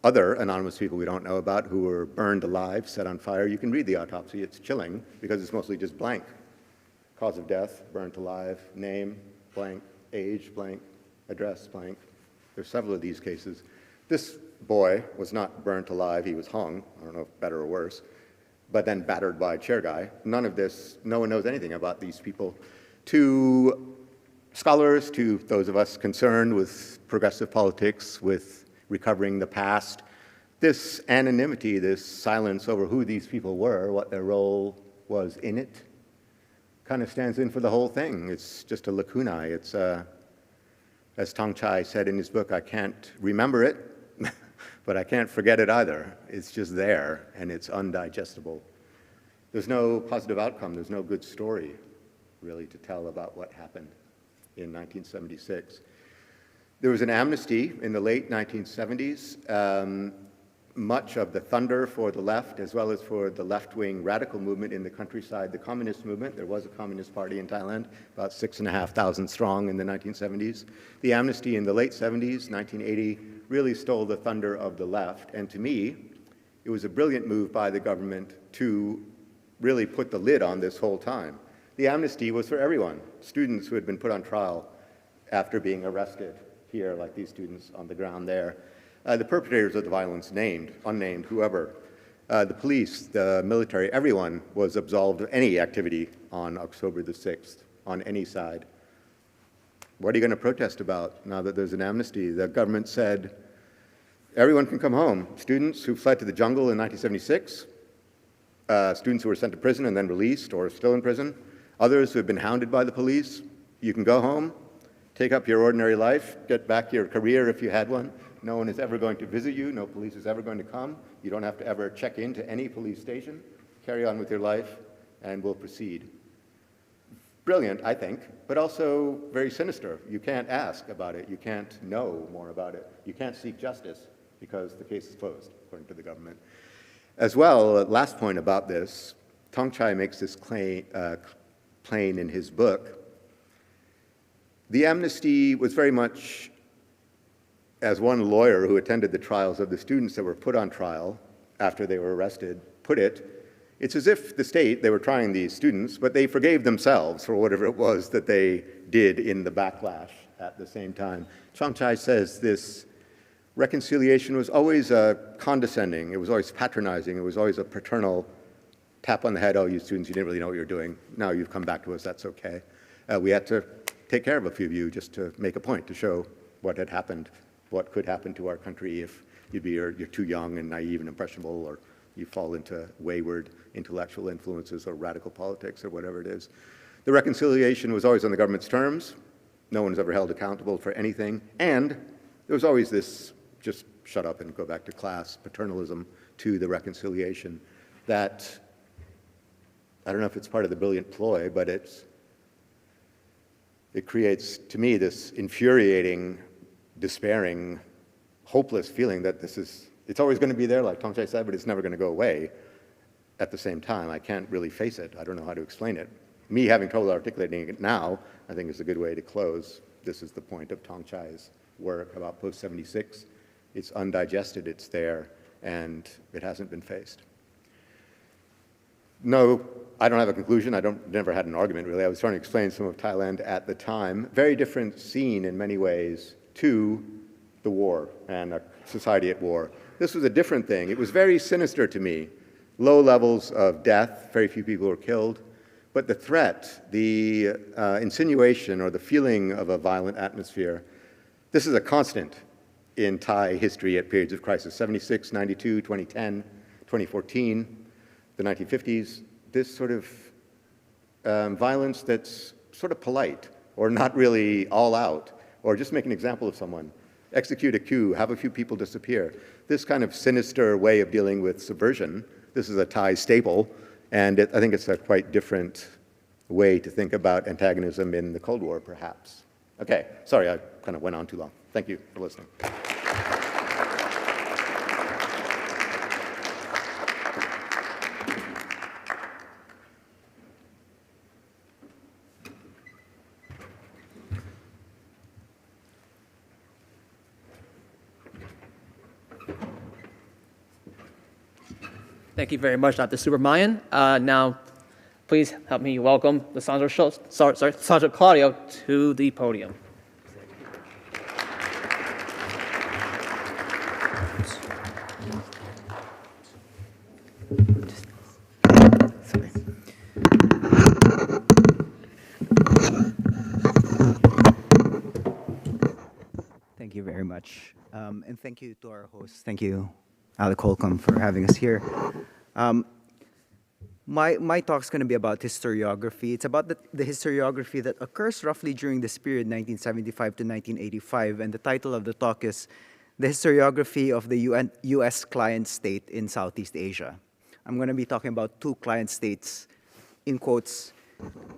other anonymous people we don't know about who were burned alive, set on fire. You can read the autopsy. It's chilling because it's mostly just blank. Cause of death, burnt alive, name, blank, age, blank, address, blank. There's several of these cases. This boy was not burnt alive. He was hung. I don't know if better or worse, but then battered by a chair guy. None of this, no one knows anything about these people. To scholars, to those of us concerned with progressive politics, with recovering the past, this anonymity, this silence over who these people were, what their role was in it, kind of stands in for the whole thing. It's just a lacuna. It's, as Tong Chai said in his book, I can't remember it, but I can't forget it either. It's just there, and it's undigestible. There's no positive outcome. There's no good story, really, to tell about what happened in 1976. There was an amnesty in the late 1970s. Much of the thunder for the left, as well as for the left-wing radical movement in the countryside, the communist movement. There was a communist party in Thailand, about 6,500 strong in the 1970s. The amnesty in the late 70s, 1980, really stole the thunder of the left. And to me, it was a brilliant move by the government to really put the lid on this whole time. The amnesty was for everyone, students who had been put on trial after being arrested here, like these students on the ground there. The perpetrators of the violence, named, unnamed, whoever, the police, the military, everyone was absolved of any activity on October the 6th, on any side. What are you going to protest about now that there's an amnesty? The government said, everyone can come home. Students who fled to the jungle in 1976, students who were sent to prison and then released or still in prison, others who have been hounded by the police, you can go home, take up your ordinary life, get back your career if you had one. No one is ever going to visit you. No police is ever going to come. You don't have to ever check into any police station. Carry on with your life, and we'll proceed. Brilliant, I think, but also very sinister. You can't ask about it. You can't know more about it. You can't seek justice because the case is closed, according to the government. As well, last point about this, Tong Chai makes this plain in his book. The amnesty was very much, as one lawyer who attended the trials of the students that were put on trial after they were arrested put it, it's as if the state, they were trying these students, but they forgave themselves for whatever it was that they did in the backlash at the same time. Tong Chai says this reconciliation was always condescending, it was always patronizing, it was always a paternal tap on the head, oh, you students, you didn't really know what you were doing. Now you've come back to us, that's okay. We had to take care of a few of you just to make a point, to show what had happened, what could happen to our country if you're too young and naive and impressionable, or you fall into wayward intellectual influences or radical politics or whatever it is. The reconciliation was always on the government's terms. No one was ever held accountable for anything. And there was always this just shut up and go back to class paternalism to the reconciliation that, I don't know if it's part of the brilliant ploy, but it creates, to me, this infuriating, despairing, hopeless feeling that it's always going to be there, like Tong Chai said, but it's never going to go away. At the same time, I can't really face it. I don't know how to explain it. Me having trouble articulating it now, I think is a good way to close. This is the point of Tong Chai's work about post-76. It's undigested, it's there, and it hasn't been faced. No, I don't have a conclusion. Never had an argument, really. I was trying to explain some of Thailand at the time. Very different scene in many ways to the war and a society at war. This was a different thing. It was very sinister to me. Low levels of death, very few people were killed, but the threat, the insinuation or the feeling of a violent atmosphere, this is a constant in Thai history at periods of crisis, 76, 92, 2010, 2014, the 1950s, this sort of violence that's sort of polite or not really all out, or just make an example of someone, execute a coup, have a few people disappear. This kind of sinister way of dealing with subversion, this is a Thai staple, and I think it's a quite different way to think about antagonism in the Cold War, perhaps. Okay, sorry, I kind of went on too long. Thank you for listening. Thank you very much, Dr. Subrahmanyan. Now, please help me welcome Lisandro Clauido to the podium. Thank you very much. And thank you to our host. Thank you, Alec Holcomb, for having us here. My talk's going to be about historiography. It's about the historiography that occurs roughly during this period, 1975 to 1985. And the title of the talk is The Historiography of the U.S. Client State in Southeast Asia. I'm going to be talking about two client states, in quotes,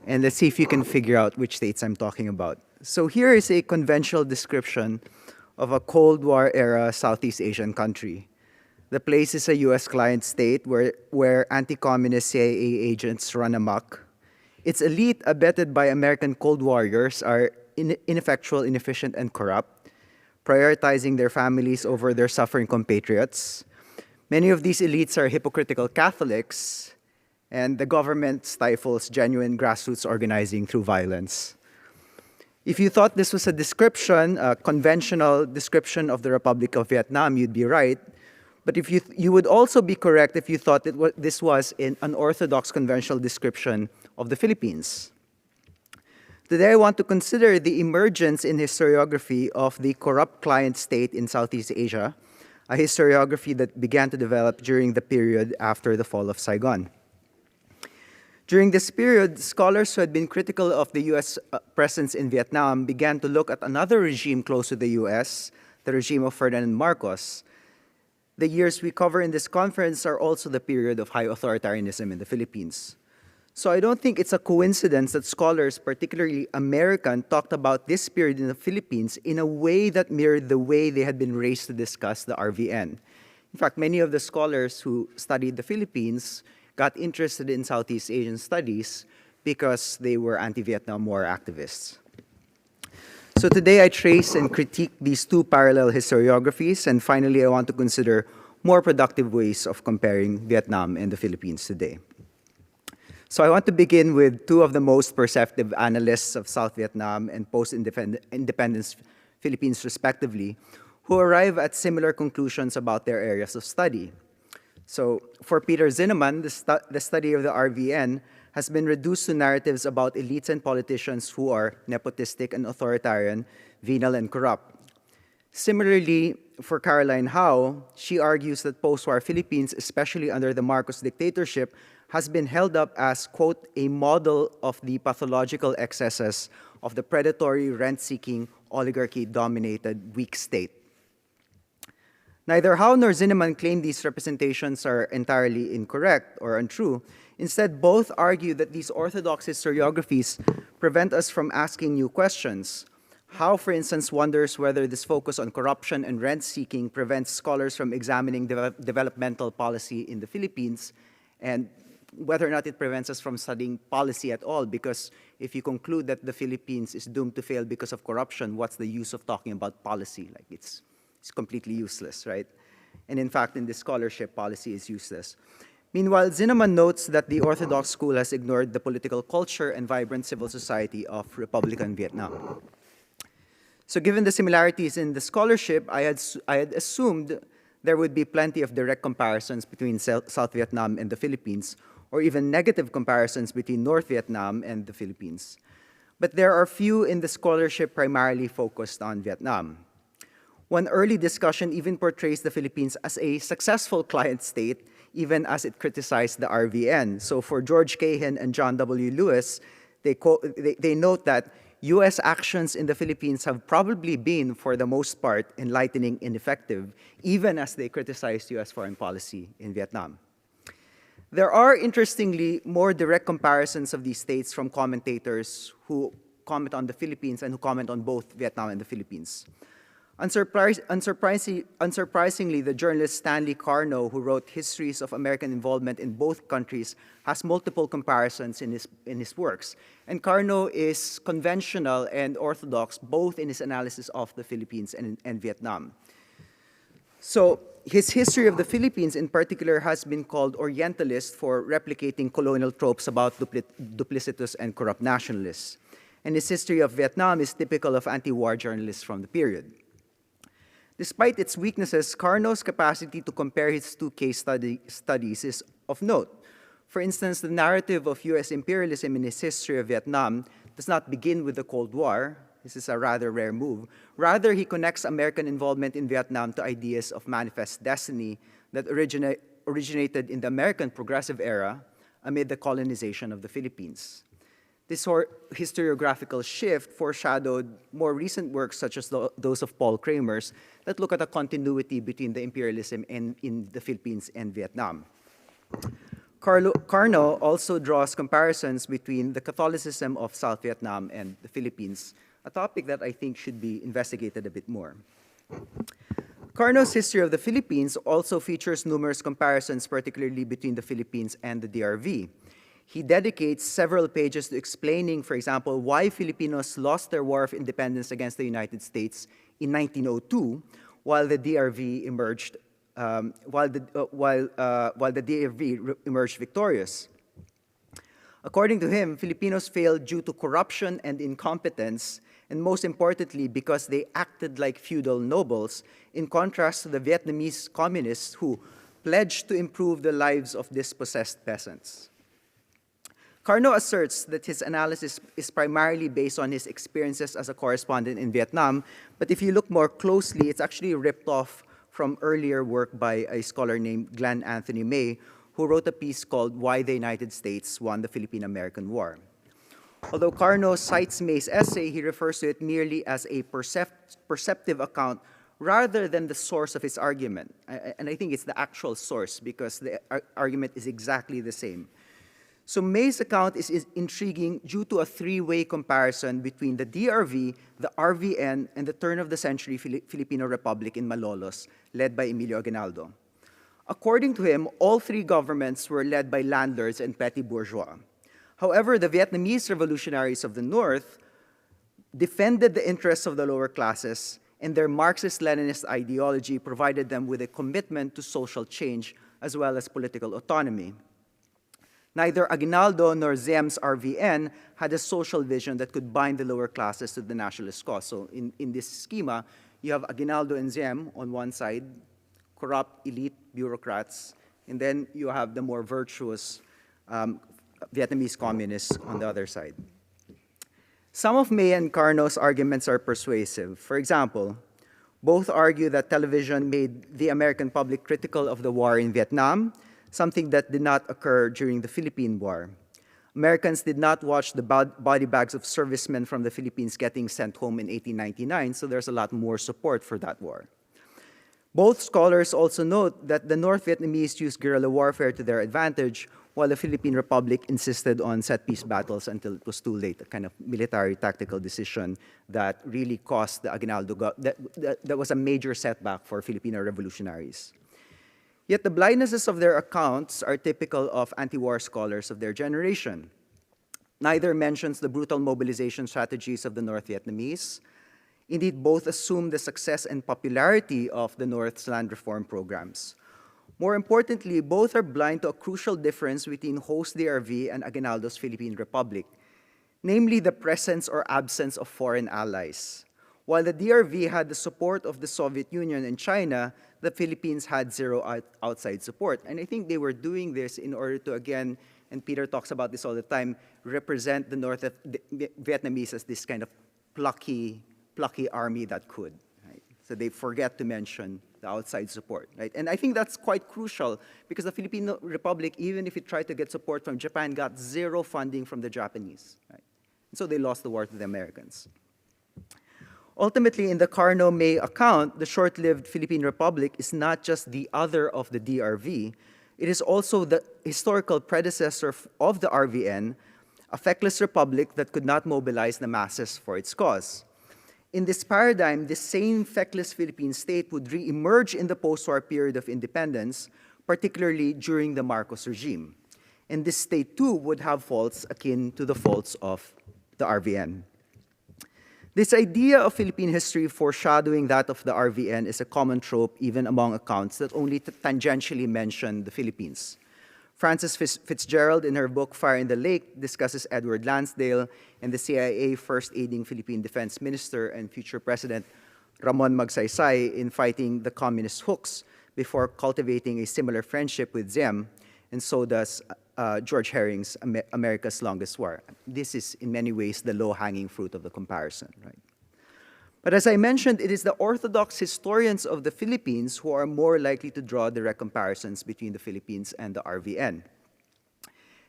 and let's see if you can figure out which states I'm talking about. So here is a conventional description of a Cold War-era Southeast Asian country. The place is a U.S. client state where anti-communist CIA agents run amok. Its elite, abetted by American Cold Warriors, are ineffectual, inefficient, and corrupt, prioritizing their families over their suffering compatriots. Many of these elites are hypocritical Catholics, and the government stifles genuine grassroots organizing through violence. If you thought this was a conventional description of the Republic of Vietnam, you'd be right. But if you would also be correct if you thought that this was an unorthodox conventional description of the Philippines. Today, I want to consider the emergence in historiography of the corrupt client state in Southeast Asia, a historiography that began to develop during the period after the fall of Saigon. During this period, scholars who had been critical of the U.S. presence in Vietnam began to look at another regime close to the U.S., the regime of Ferdinand Marcos. The years we cover in this conference are also the period of high authoritarianism in the Philippines. So I don't think it's a coincidence that scholars, particularly American, talked about this period in the Philippines in a way that mirrored the way they had been raised to discuss the RVN. In fact, many of the scholars who studied the Philippines got interested in Southeast Asian studies because they were anti-Vietnam War activists. So today I trace and critique these two parallel historiographies, and finally I want to consider more productive ways of comparing Vietnam and the Philippines today. So I want to begin with two of the most perceptive analysts of South Vietnam and post-independence Philippines respectively, who arrive at similar conclusions about their areas of study. So for Peter Zinnemann, the study of the RVN has been reduced to narratives about elites and politicians who are nepotistic and authoritarian, venal and corrupt. Similarly, for Caroline Howe, she argues that post-war Philippines, especially under the Marcos dictatorship, has been held up as, quote, a model of the pathological excesses of the predatory, rent-seeking, oligarchy-dominated weak state. Neither Howe nor Zinnemann claim these representations are entirely incorrect or untrue. Instead, both argue that these orthodox historiographies prevent us from asking new questions. Howe, for instance, wonders whether this focus on corruption and rent-seeking prevents scholars from examining developmental policy in the Philippines, and whether or not it prevents us from studying policy at all, because if you conclude that the Philippines is doomed to fail because of corruption, what's the use of talking about policy? Like it's completely useless, right? And in fact, in this scholarship, policy is useless. Meanwhile, Zinnemann notes that the Orthodox school has ignored the political culture and vibrant civil society of Republican Vietnam. So given the similarities in the scholarship, I had assumed there would be plenty of direct comparisons between South Vietnam and the Philippines, or even negative comparisons between North Vietnam and the Philippines. But there are few in the scholarship primarily focused on Vietnam. One early discussion even portrays the Philippines as a successful client state, even as it criticized the RVN. So for George Cahan and John W. Lewis, they note that U.S. actions in the Philippines have probably been, for the most part, enlightening and effective, even as they criticized U.S. foreign policy in Vietnam. There are, interestingly, more direct comparisons of these states from commentators who comment on the Philippines and who comment on both Vietnam and the Philippines. Unsurprisingly, the journalist Stanley Carno, who wrote Histories of American Involvement in Both Countries, has multiple comparisons in his works. And Carno is conventional and orthodox, both in his analysis of the Philippines and Vietnam. So his history of the Philippines in particular has been called Orientalist for replicating colonial tropes about duplicitous and corrupt nationalists. And his history of Vietnam is typical of anti-war journalists from the period. Despite its weaknesses, Carnot's capacity to compare his two case studies is of note. For instance, the narrative of US imperialism in his history of Vietnam does not begin with the Cold War. This is a rather rare move. Rather, he connects American involvement in Vietnam to ideas of manifest destiny that originated in the American progressive era amid the colonization of the Philippines. This historiographical shift foreshadowed more recent works such as those of Paul Kramer's that look at a continuity between the imperialism in the Philippines and Vietnam. Carnot also draws comparisons between the Catholicism of South Vietnam and the Philippines, a topic that I think should be investigated a bit more. Carnot's history of the Philippines also features numerous comparisons, particularly between the Philippines and the DRV. He dedicates several pages to explaining, for example, why Filipinos lost their War of Independence against the United States in 1902, while the DRV emerged victorious. According to him, Filipinos failed due to corruption and incompetence, and most importantly, because they acted like feudal nobles, in contrast to the Vietnamese communists who pledged to improve the lives of dispossessed peasants. Carnot asserts that his analysis is primarily based on his experiences as a correspondent in Vietnam, but if you look more closely, it's actually ripped off from earlier work by a scholar named Glenn Anthony May, who wrote a piece called Why the United States Won the Philippine-American War. Although Carnot cites May's essay, he refers to it merely as a perceptive account rather than the source of his argument. And I think it's the actual source because the argument is exactly the same. So May's account is intriguing due to a three-way comparison between the DRV, the RVN, and the turn-of-the-century Filipino Republic in Malolos, led by Emilio Aguinaldo. According to him, all three governments were led by landlords and petty bourgeois. However, the Vietnamese revolutionaries of the North defended the interests of the lower classes, and their Marxist-Leninist ideology provided them with a commitment to social change as well as political autonomy. Neither Aguinaldo nor Ziem's RVN had a social vision that could bind the lower classes to the nationalist cause. So in this schema, you have Aguinaldo and Ziem on one side, corrupt elite bureaucrats, and then you have the more virtuous Vietnamese communists on the other side. Some of May and Carnot's arguments are persuasive. For example, both argue that television made the American public critical of the war in Vietnam, something that did not occur during the Philippine War. Americans did not watch the body bags of servicemen from the Philippines getting sent home in 1899, so there's a lot more support for that war. Both scholars also note that the North Vietnamese used guerrilla warfare to their advantage, while the Philippine Republic insisted on set-piece battles until it was too late, a kind of military tactical decision that really cost the Aguinaldo, that was a major setback for Filipino revolutionaries. Yet the blindnesses of their accounts are typical of anti-war scholars of their generation. Neither mentions the brutal mobilization strategies of the North Vietnamese. Indeed, both assume the success and popularity of the North's land reform programs. More importantly, both are blind to a crucial difference between host DRV and Aguinaldo's Philippine Republic, namely the presence or absence of foreign allies. While the DRV had the support of the Soviet Union and China, the Philippines had zero outside support. And I think they were doing this in order to, again, and Peter talks about this all the time, represent the North Vietnamese as this kind of plucky army that could. Right? So they forget to mention the outside support. Right? And I think that's quite crucial because the Philippine Republic, even if it tried to get support from Japan, got zero funding from the Japanese. Right? And so they lost the war to the Americans. Ultimately, in the Carnot-May account, the short-lived Philippine Republic is not just the other of the DRV, it is also the historical predecessor of the RVN, a feckless republic that could not mobilize the masses for its cause. In this paradigm, this same feckless Philippine state would re-emerge in the post-war period of independence, particularly during the Marcos regime. And this state, too, would have faults akin to the faults of the RVN. This idea of Philippine history foreshadowing that of the RVN is a common trope even among accounts that only tangentially mention the Philippines. Frances Fitzgerald, in her book Fire in the Lake, discusses Edward Lansdale and the CIA first aiding Philippine Defense Minister and future President Ramon Magsaysay in fighting the communist hooks before cultivating a similar friendship with Ziem, and so does George Herring's America's Longest War. This is, in many ways, the low-hanging fruit of the comparison, right? But as I mentioned, it is the orthodox historians of the Philippines who are more likely to draw direct comparisons between the Philippines and the RVN.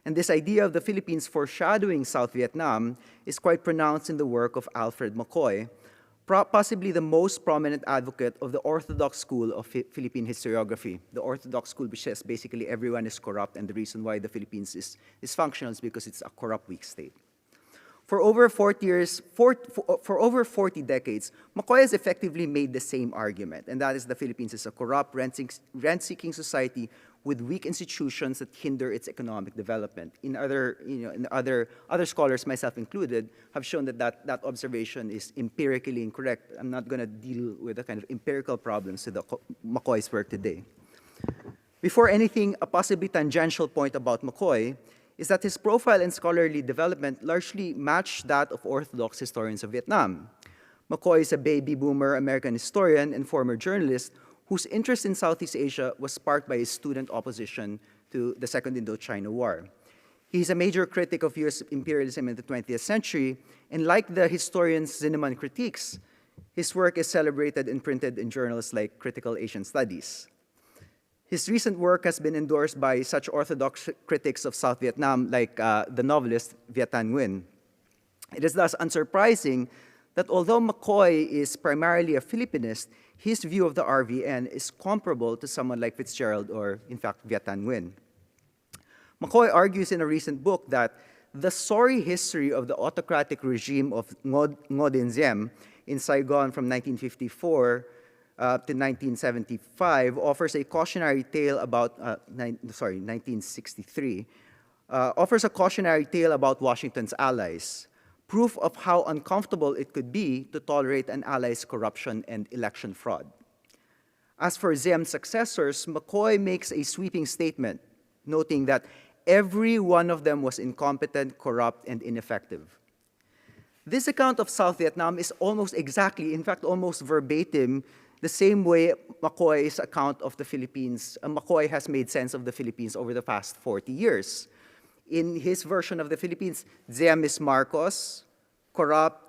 And this idea of the Philippines foreshadowing South Vietnam is quite pronounced in the work of Alfred McCoy, possibly the most prominent advocate of the orthodox school of Philippine historiography. The orthodox school, which says basically everyone is corrupt, and the reason why the Philippines is dysfunctional is because it's a corrupt, weak state. For over 40 decades, McCoy has effectively made the same argument, and that is the Philippines is a corrupt, rent-seeking society with weak institutions that hinder its economic development. Other scholars, myself included, have shown that observation is empirically incorrect. I'm not going to deal with the kind of empirical problems with McCoy's work today. Before anything, a possibly tangential point about McCoy is that his profile and scholarly development largely match that of orthodox historians of Vietnam. McCoy is a baby boomer American historian and former journalist whose interest in Southeast Asia was sparked by his student opposition to the Second Indochina War. He's a major critic of US imperialism in the 20th century, and like the historian Zinnemann critiques, his work is celebrated and printed in journals like Critical Asian Studies. His recent work has been endorsed by such orthodox critics of South Vietnam like the novelist Viet Thanh Nguyen. It is thus unsurprising that although McCoy is primarily a Filipinist, his view of the RVN is comparable to someone like Fitzgerald or, in fact, Viet Thanh Nguyen. McCoy argues in a recent book that the sorry history of the autocratic regime of Ngo Dinh Diem in Saigon from 1954 to 1975 offers a cautionary tale about, 1963, offers a cautionary tale about Washington's allies, proof of how uncomfortable it could be to tolerate an ally's corruption and election fraud. As for Ziem's successors, McCoy makes a sweeping statement, noting that every one of them was incompetent, corrupt, and ineffective. This account of South Vietnam is almost exactly, in fact, almost verbatim, the same way McCoy's account of the Philippines, McCoy has made sense of the Philippines over the past 40 years. In his version of the Philippines, Ziem is Marcos, corrupt,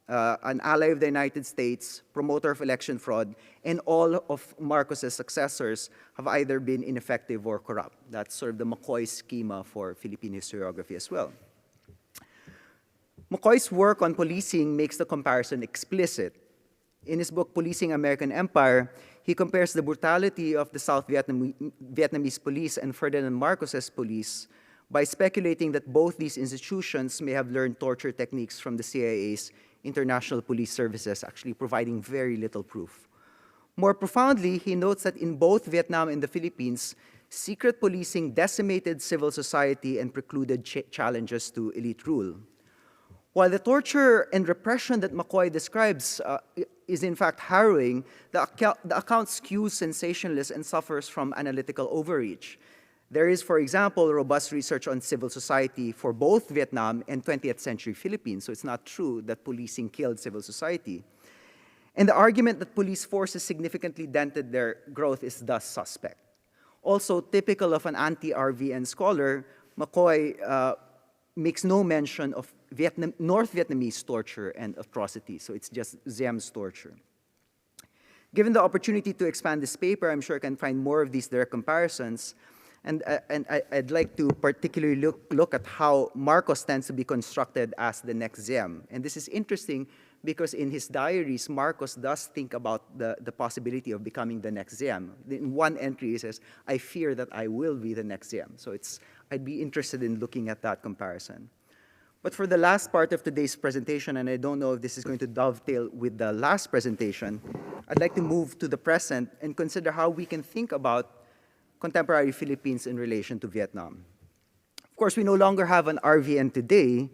an ally of the United States, promoter of election fraud, and all of Marcos's successors have either been ineffective or corrupt. That's sort of the McCoy schema for Philippine historiography as well. McCoy's work on policing makes the comparison explicit. In his book, Policing American Empire, he compares the brutality of the South Vietnamese police and Ferdinand Marcos's police by speculating that both these institutions may have learned torture techniques from the CIA's international police services, actually providing very little proof. More profoundly, he notes that in both Vietnam and the Philippines, secret policing decimated civil society and precluded challenges to elite rule. While the torture and repression that McCoy describes is in fact harrowing, the account skews sensationalist and suffers from analytical overreach. There is, for example, robust research on civil society for both Vietnam and 20th century Philippines, so it's not true that policing killed civil society. And the argument that police forces significantly dented their growth is thus suspect. Also, typical of an anti-RVN scholar, McCoy makes no mention of North Vietnamese torture and atrocity, so it's just Ziem's torture. Given the opportunity to expand this paper, I'm sure I can find more of these direct comparisons, and I'd like to particularly look at how Marcos tends to be constructed as the next Ziem. And this is interesting because in his diaries, Marcos does think about the possibility of becoming the next Ziem. In one entry, he says, "I fear that I will be the next Ziem." So I'd be interested in looking at that comparison. But for the last part of today's presentation, and I don't know if this is going to dovetail with the last presentation, I'd like to move to the present and consider how we can think about contemporary Philippines in relation to Vietnam. Of course, we no longer have an RVN today,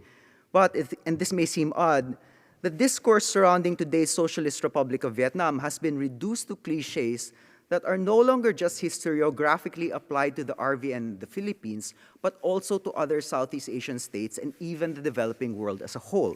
but and this may seem odd, The discourse surrounding today's Socialist Republic of Vietnam has been reduced to cliches that are no longer just historiographically applied to the RV and the Philippines, but also to other Southeast Asian states and even the developing world as a whole.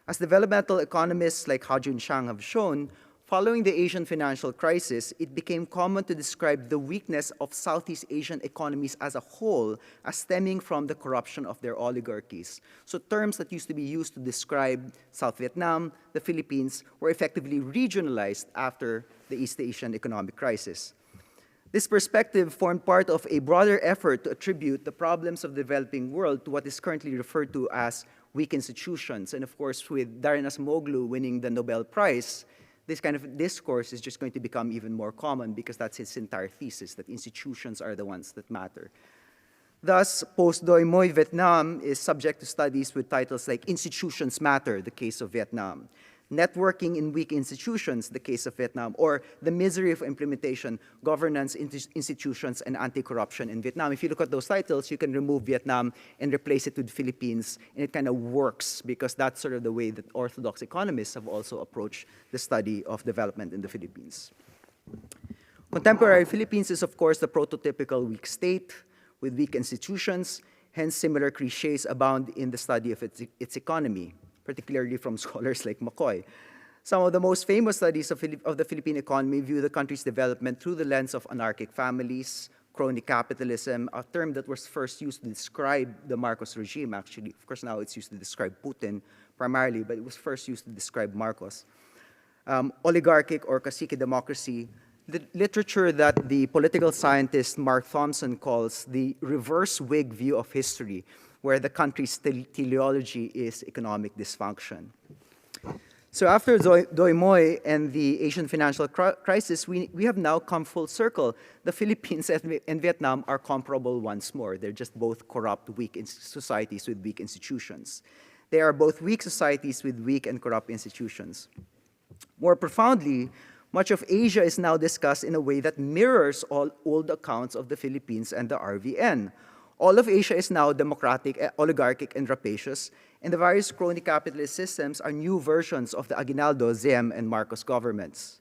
As developmental economists like Arjun have shown, following the Asian financial crisis, it became common to describe the weakness of Southeast Asian economies as a whole as stemming from the corruption of their oligarchies. So terms that used to be used to describe South Vietnam, the Philippines, were effectively regionalized after the East Asian economic crisis. This perspective formed part of a broader effort to attribute the problems of the developing world to what is currently referred to as weak institutions. And of course, with Darin Acemoglu winning the Nobel Prize, this kind of discourse is just going to become even more common because that's his entire thesis, that institutions are the ones that matter. Thus, post-Doi Moi Vietnam is subject to studies with titles like Institutions Matter, the case of Vietnam, Networking in Weak Institutions, the case of Vietnam, or The Misery of Implementation, Governance, Institutions, and Anti-Corruption in Vietnam. If you look at those titles, you can remove Vietnam and replace it with the Philippines, and it kind of works because that's sort of the way that orthodox economists have also approached the study of development in the Philippines. Contemporary Philippines is, of course, the prototypical weak state with weak institutions, hence similar cliches abound in the study of its economy, particularly from scholars like McCoy. Some of the most famous studies of the Philippine economy view the country's development through the lens of anarchic families, crony capitalism, a term that was first used to describe the Marcos regime, actually. Of course, now it's used to describe Putin primarily, but it was first used to describe Marcos. Oligarchic or cacique democracy, the literature that the political scientist Mark Thompson calls the reverse Whig view of history, where the country's teleology is economic dysfunction. So after Doi Moi and the Asian financial crisis, we have now come full circle. The Philippines and Vietnam are comparable once more. They're just both corrupt, weak societies with weak institutions. They are both weak societies with weak and corrupt institutions. More profoundly, much of Asia is now discussed in a way that mirrors all old accounts of the Philippines and the RVN. All of Asia is now democratic, oligarchic, and rapacious, and the various crony capitalist systems are new versions of the Aguinaldo, Ziem, and Marcos governments.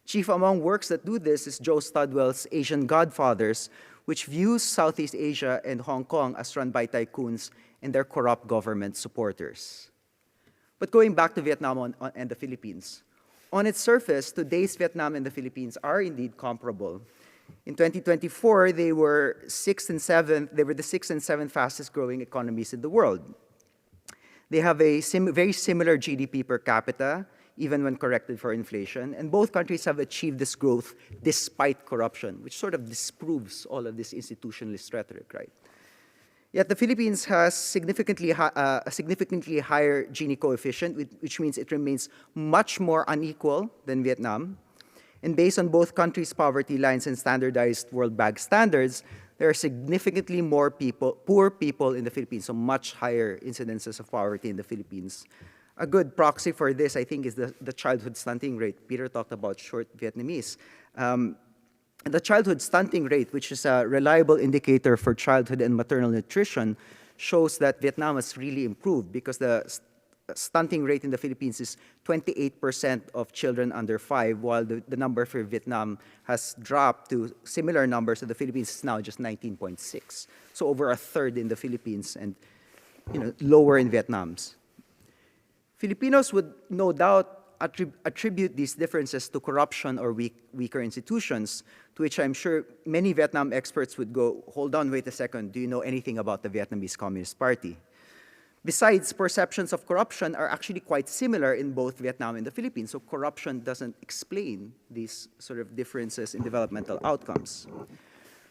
Chief among works that do this is Joe Studwell's Asian Godfathers, which views Southeast Asia and Hong Kong as run by tycoons and their corrupt government supporters. But going back to Vietnam and the Philippines, on its surface, today's Vietnam and the Philippines are indeed comparable. In 2024, they were the sixth and seventh fastest growing economies in the world. They have a very similar GDP per capita, even when corrected for inflation, and both countries have achieved this growth despite corruption, which sort of disproves all of this institutionalist rhetoric, right? Yet the Philippines has a significantly higher Gini coefficient, which means it remains much more unequal than Vietnam. And based on both countries' poverty lines and standardized World Bank standards, there are significantly more poor people in the Philippines, so much higher incidences of poverty in the Philippines. A good proxy for this, I think, is the childhood stunting rate. Peter talked about short Vietnamese. The childhood stunting rate, which is a reliable indicator for childhood and maternal nutrition, shows that Vietnam has really improved because the stunting rate in the Philippines is 28% of children under 5, while the number for Vietnam has dropped to similar numbers. So the Philippines is now just 19.6. So over a third in the Philippines and lower in Vietnam's. Filipinos would no doubt attribute these differences to corruption or weaker institutions, to which I'm sure many Vietnam experts would go, hold on, wait a second, do you know anything about the Vietnamese Communist Party? Besides, perceptions of corruption are actually quite similar in both Vietnam and the Philippines, so corruption doesn't explain these sort of differences in developmental outcomes.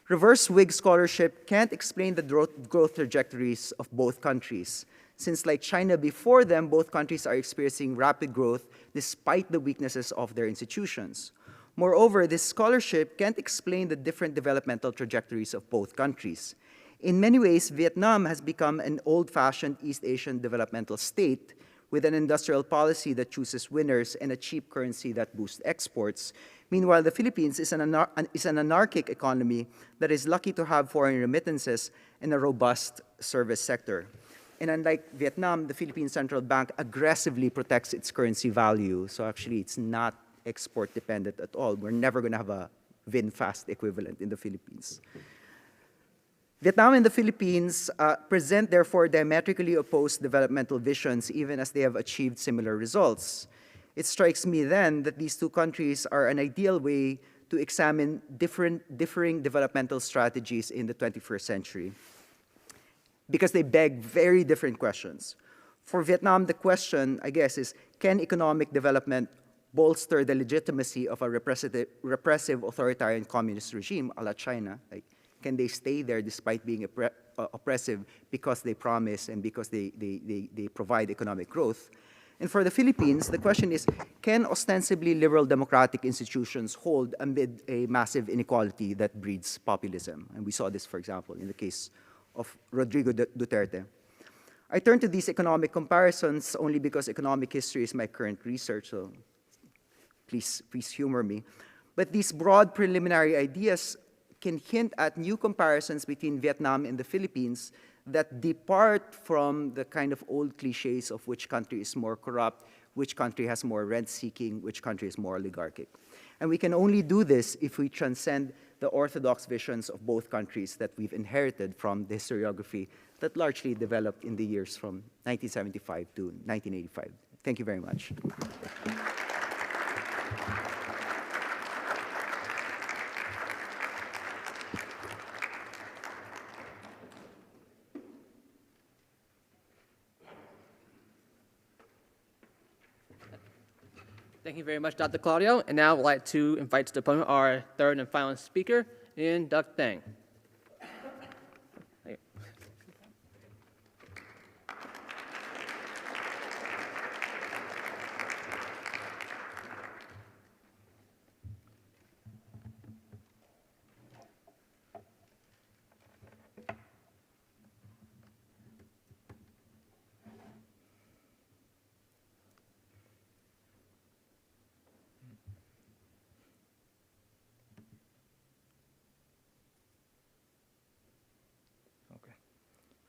Reverse Whig scholarship can't explain the growth trajectories of both countries, since like China before them, both countries are experiencing rapid growth despite the weaknesses of their institutions. Moreover, this scholarship can't explain the different developmental trajectories of both countries. In many ways, Vietnam has become an old-fashioned East Asian developmental state with an industrial policy that chooses winners and a cheap currency that boosts exports. Meanwhile, the Philippines is an anarchic economy that is lucky to have foreign remittances and a robust service sector. And unlike Vietnam, the Philippine Central Bank aggressively protects its currency value. So actually, it's not export dependent at all. We're never going to have a VinFast equivalent in the Philippines. Vietnam and the Philippines present, therefore, diametrically opposed developmental visions, even as they have achieved similar results. It strikes me then that these two countries are an ideal way to examine differing developmental strategies in the 21st century, because they beg very different questions. For Vietnam, the question, I guess, is, can economic development bolster the legitimacy of a repressive authoritarian communist regime a la China? Like, can they stay there despite being oppressive because they promise and because they provide economic growth? And for the Philippines, the question is, can ostensibly liberal democratic institutions hold amid a massive inequality that breeds populism? And we saw this, for example, in the case of Rodrigo Duterte. I turn to these economic comparisons only because economic history is my current research, so please humor me. But these broad preliminary ideas can hint at new comparisons between Vietnam and the Philippines that depart from the kind of old cliches of which country is more corrupt, which country has more rent-seeking, which country is more oligarchic. And we can only do this if we transcend the orthodox visions of both countries that we've inherited from the historiography that largely developed in the years from 1975 to 1985. Thank you very much. Thank you very much, Dr. Claudio. And now I'd like to invite to the podium our third and final speaker, Nguyen Duc Thanh.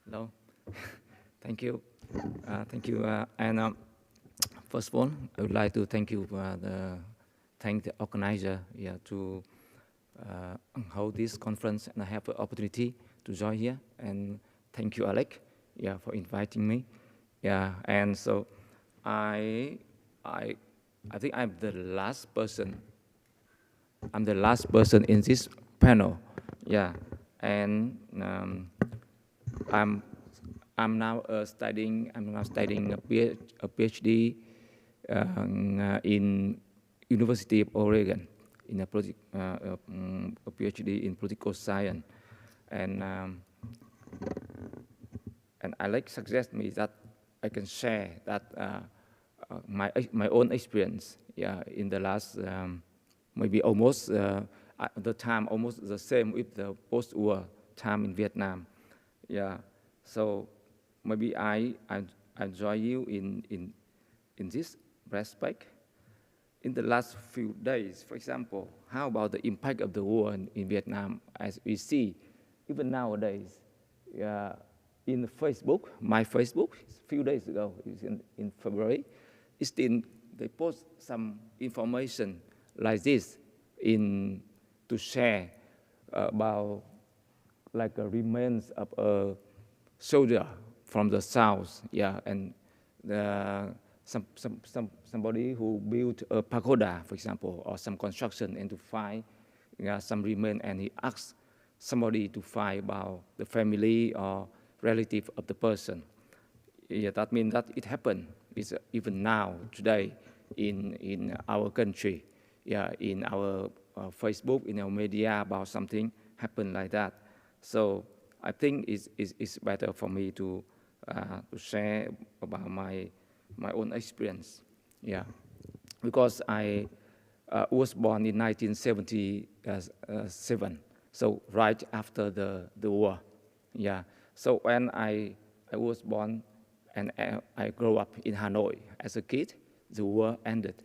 Hello, thank you. First of all, I would like to thank you thank the organizer to hold this conference, and I have the opportunity to join here. And thank you, Alec, for inviting me. And so I think I'm the last person. I'm the last person in this panel. And I'm now studying a PhD in University of Oregon in a PhD in political science, and Alex suggests me that I can share that my own experience in the last maybe almost the time almost the same with the post-war time in Vietnam. So maybe I join you in this respect. In the last few days, for example, how about the impact of the war in Vietnam? As we see, even nowadays, in Facebook, my Facebook, a few days ago, in February, they post some information like this to share about like a remains of a soldier from the south, and somebody who built a pagoda, for example, or some construction, and to find some remain, and he asked somebody to find about the family or relative of the person. That means that it happened. It's even now, today, in our country, in our Facebook, in our media, about something happened like that. So I think it's better for me to share about my own experience. Because I was born in 1977, so right after the war. So when I was born and I grew up in Hanoi as a kid, the war ended,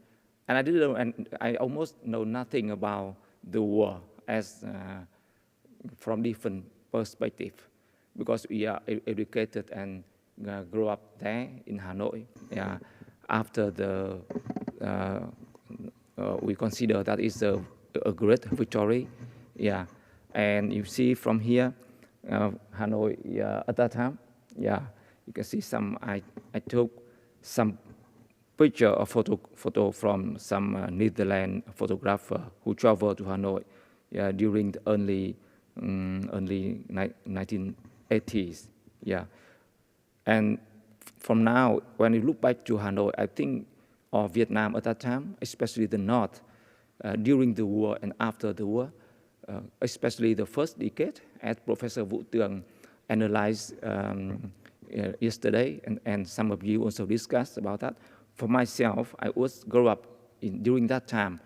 and I didn't know, and I almost know nothing about the war as from different perspective, because we are educated and grew up there in Hanoi. Yeah, after the we consider that is a great victory. Yeah, and you see from here, Hanoi at that time. Yeah, you can see some. I took some picture or photo from some Netherlands photographer who traveled to Hanoi during the early 1980s. Yeah, and from now, when you look back to Hanoi, I think, or Vietnam at that time, especially the North, during the war and after the war, especially the first decade, as Professor Vũ Tường analyzed yesterday, and some of you also discussed about that. For myself, I was grew up during that time.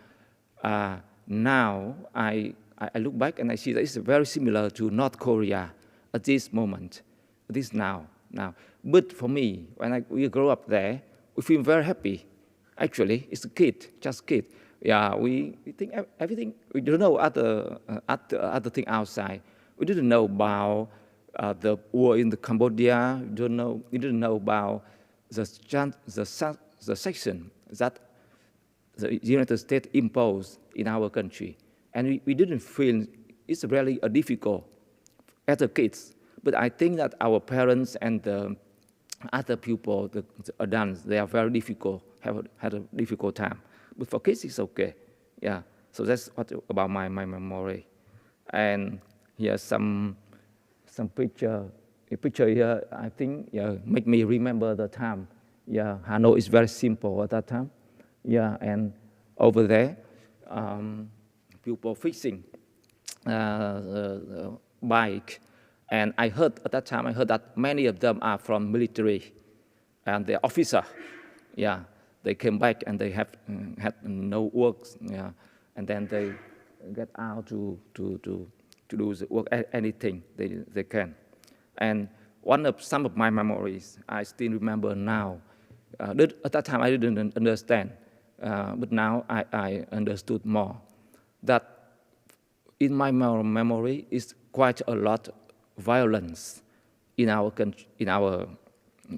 Now I look back and I see that it's very similar to North Korea at this moment, now. But for me, when we grow up there, we feel very happy. Actually, it's a kid, just kid. Yeah, we think everything. We don't know other thing outside. We didn't know about the war in the Cambodia. We didn't know about the section that the United States imposed in our country, and we didn't feel it's really a difficult as a kids. But I think that our parents and the other people, the adults, they are very difficult, had a difficult time. But for kids, it's okay. Yeah. So that's what about my memory. And here's some picture. A picture here, I think, make me remember the time. Yeah, Hanoi is very simple at that time. Yeah, and over there, people fixing bike. And I heard at that time, that many of them are from military, and they're officer. Yeah, they came back and they had no work. Yeah, and then they get out to do the work, anything they can. And some of my memories I still remember now. At that time I didn't understand, but now I understood more. That in my memory is quite a lot of violence in our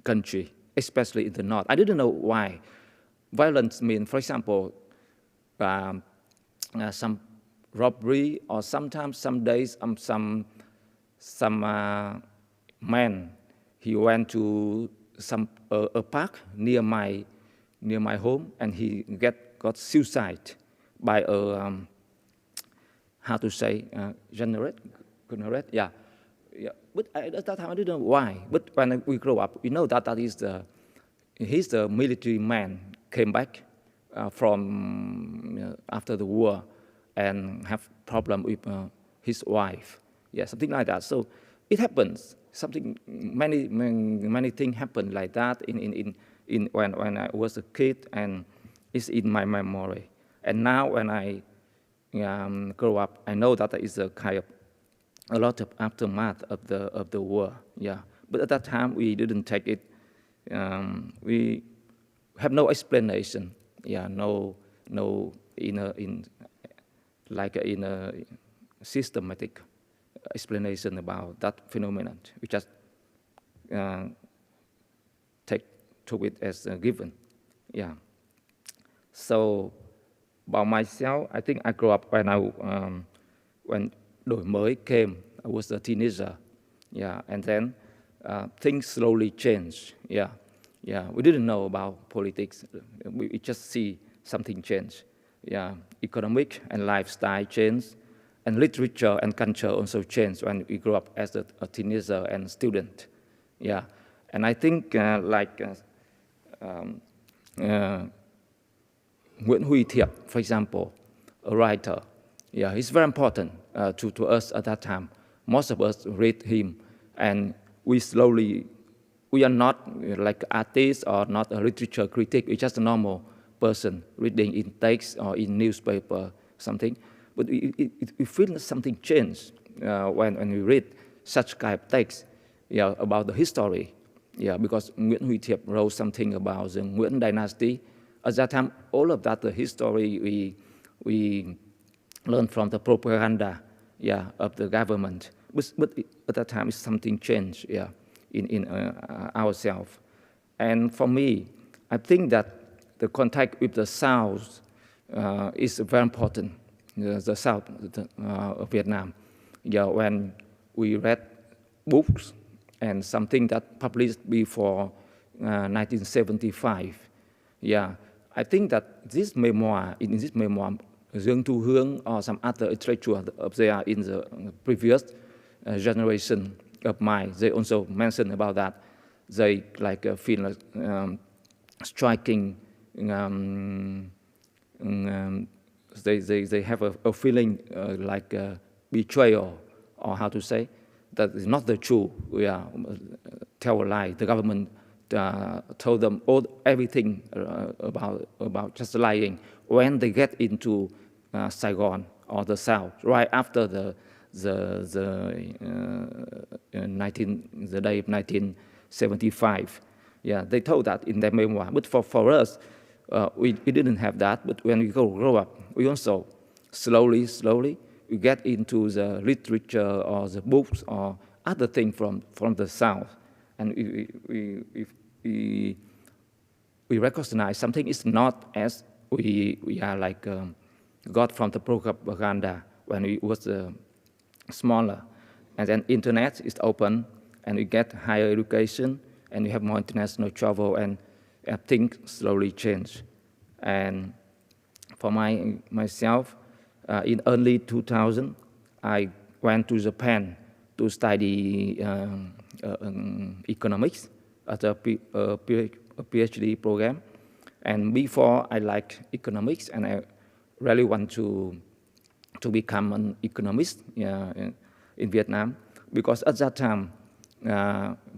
country, especially in the North. I didn't know why. Violence means, for example, some robbery, or sometimes some days some man, he went to a park near my home, and he got suicide by a generate, yeah. But at that time I didn't know why. But when we grow up, we know that he's the military man, came back from after the war and have problem with his wife. Yeah, something like that. So it happens. Many things happen like that when I was a kid, and it's in my memory. And now when I grow up, I know that there is a lot of aftermath of the war. Yeah, but at that time we didn't take it. We have no explanation. Yeah, no in a systematic explanation about that phenomenon. We just took it as a given. Yeah. So about myself, I think I grew up when đổi mới came. I was a teenager. Yeah, and then things slowly changed. Yeah. We didn't know about politics. We just see something change. Yeah, economic and lifestyle change, and literature and culture also changed when we grew up as a teenager and student. Yeah, and I think Nguyễn Huy Thiệp, for example, a writer. Yeah, he's very important to us at that time. Most of us read him, and we are not like artists or not a literature critic. We're just a normal person reading in text or in newspaper, something. But we feel something changed when we read such kind of text, about the history. Yeah, because Nguyễn Huy Thiệp wrote something about the Nguyen dynasty. At that time, all of that, the history we learned from the propaganda, of the government. But at that time, something changed. Yeah, in ourselves. And for me, I think that the contact with the South is very important, the South of Vietnam. Yeah, when we read books and something that published before 1975, yeah, I think that this memoir, in this memoir, Dương Thu Hương or some other intellectuals up there in the previous generation of mine, they also mentioned about that. They feel like striking. They have a feeling like betrayal, or how to say, that is not the truth. We are tell a lie. The government told them everything about just lying. When they get into Saigon or the South, right after the day of 1975, yeah, they told that in their memoir. But for us, we didn't have that. But when we grow up, we also slowly we get into the literature or the books or other things from the South, and we recognize something is not as we are like got from the propaganda when we was smaller, and then internet is open, and we get higher education, and we have more international travel, and things slowly change. And for myself, in early 2000, I went to Japan to study economics at a PhD program. And before I liked economics, and I really want to become an economist in Vietnam, because at that time,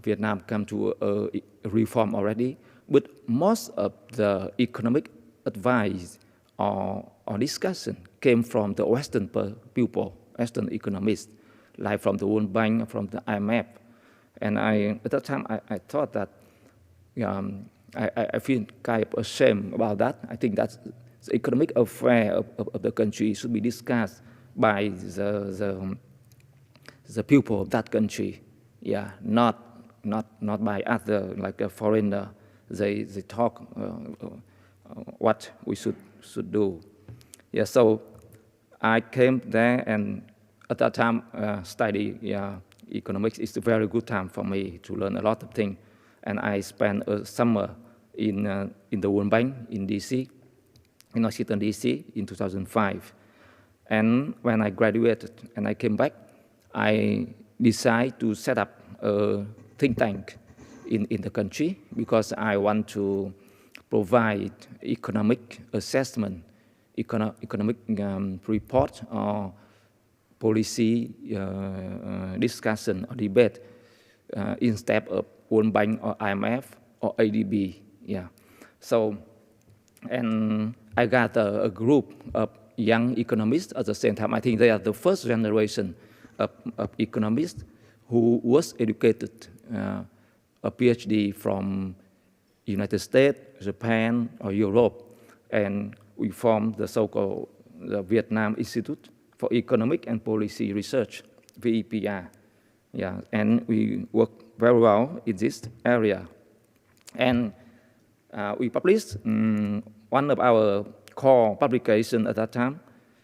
Vietnam came to a reform already, but most of the economic advice or discussion came from the Western people, Western economists, like from the World Bank, from the IMF. And at that time, I thought that I feel kind of ashamed about that. I think that the economic affair of the country should be discussed by the people of that country, yeah, not by other, like a foreigner. They talk what we should do. Yeah, so I came there, and at that time study economics is a very good time for me to learn a lot of things. And I spent a summer in the World Bank in DC, in Washington DC in 2005. And when I graduated and I came back, I decided to set up a think tank in the country, because I want to provide economic assessment, economic report or policy discussion or debate instead of World Bank or IMF or ADB. Yeah. So, and I got a group of young economists at the same time. I think they are the first generation of economists who was educated a PhD from United States, Japan, or Europe. And we formed the so-called the Vietnam Institute for Economic and Policy Research, VEPR. Yeah, and we work very well in this area. And we published one of our core publications at that time.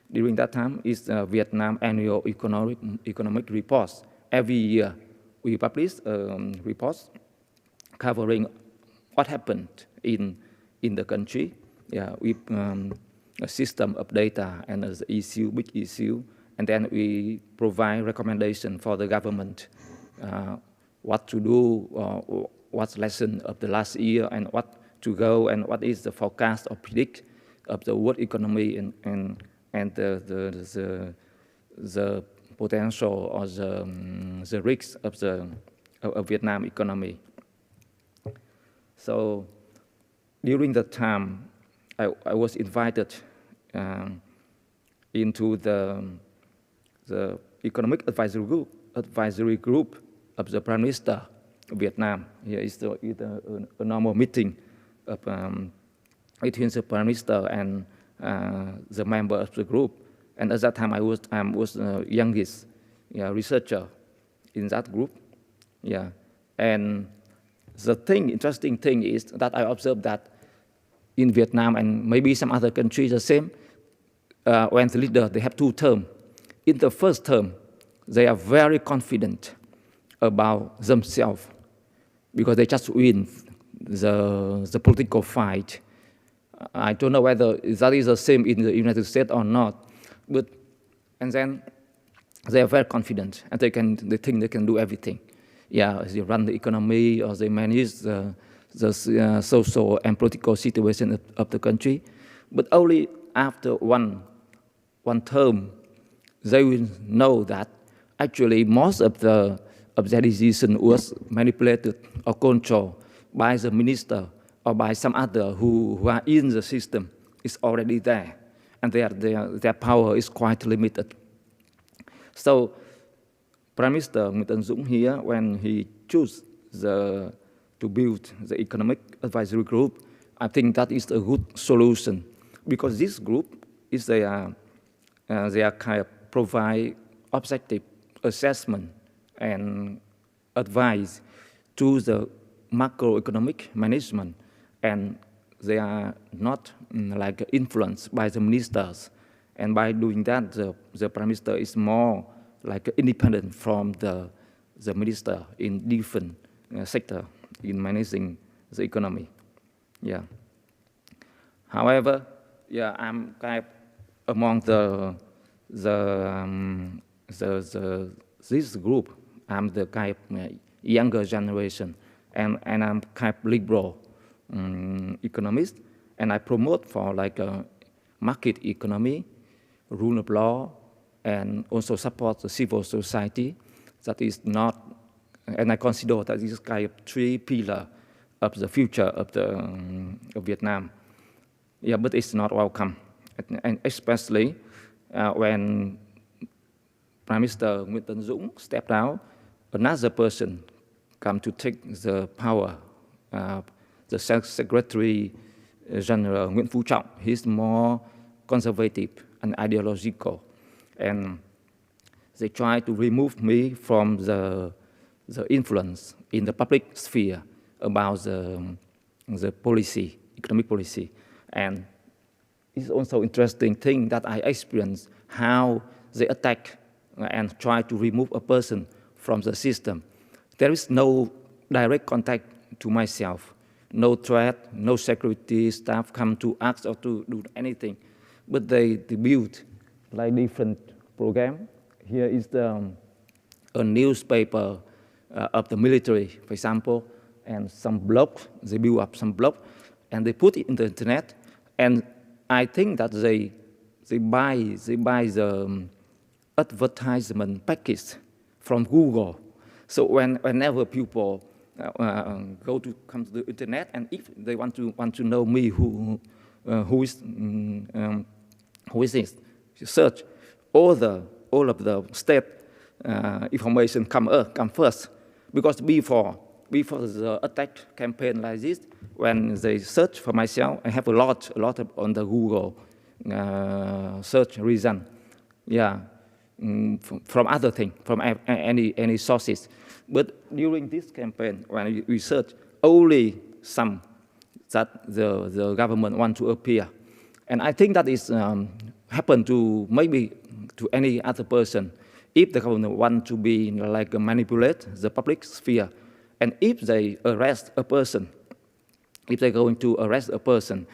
During that time is the Vietnam Annual Economic Reports. Every year we publish reports covering what happened in the country, yeah, with a system of data and as issue, big issue, and then we provide recommendation for the government, what to do, what's lesson of the last year, and what to go, and what is the forecast or predict of the world economy and the potential or the risks of the Vietnam economy. So during that time, I was invited into the economic advisory group of the Prime Minister of Vietnam. Here is a normal meeting of, between the Prime Minister and the member of the group. And at that time, I was the youngest researcher in that group. Yeah, And the interesting thing is that I observed that in Vietnam and maybe some other countries the same, when the leader, they have two terms. In the first term, they are very confident about themselves because they just win the political fight. I don't know whether that is the same in the United States or not, and then they are very confident and they think they can do everything. Yeah, they run the economy or they manage the social and political situation of the country, but only after one term, they will know that actually most of their decision was manipulated or controlled by the minister or by some other who are in the system. Is already there, and their power is quite limited. So Prime Minister Nguyen Duc Thanh here, when he chose to build the economic advisory group, I think that is a good solution because this group is they are kind of provide objective assessment and advice to the macroeconomic management, and they are not like influenced by the ministers. And by doing that, the Prime Minister is more like independent from the minister in different sector in managing the economy. Yeah. However, yeah, I'm kind of among this group. I'm the kind of younger generation, and I'm kind of liberal economist, and I promote for like a market economy, rule of law, and also support the civil society. That is not, and I consider that this is kind of three pillars of the future of Vietnam. Yeah, but it's not welcome, and especially when Prime Minister Nguyen Duc Thanh stepped down, another person come to take the power. The Secretary General Nguyễn Phú Trọng, he's more conservative and ideological, and they try to remove me from the influence in the public sphere about the policy, economic policy. And it's also interesting thing that I experienced how they attack and try to remove a person from the system. There is no direct contact to myself, no threat, no security staff come to ask or to do anything, but they build like different program. Here is a newspaper of the military, for example, and some blogs. They build up some blog, and they put it in the internet. And I think that they buy the advertisement package from Google. So whenever people come to the internet, and if they want to know me who is this, search all of the state information come first, because before the attack campaign like this, when they search for myself, I have a lot of on the Google search reason, yeah, from other things, from any sources. But during this campaign, when we search, only some that the government want to appear, and I think that is happen to maybe to any other person. If the government want to be like manipulate the public sphere, and if they arrest a person, if they're going to arrest a person,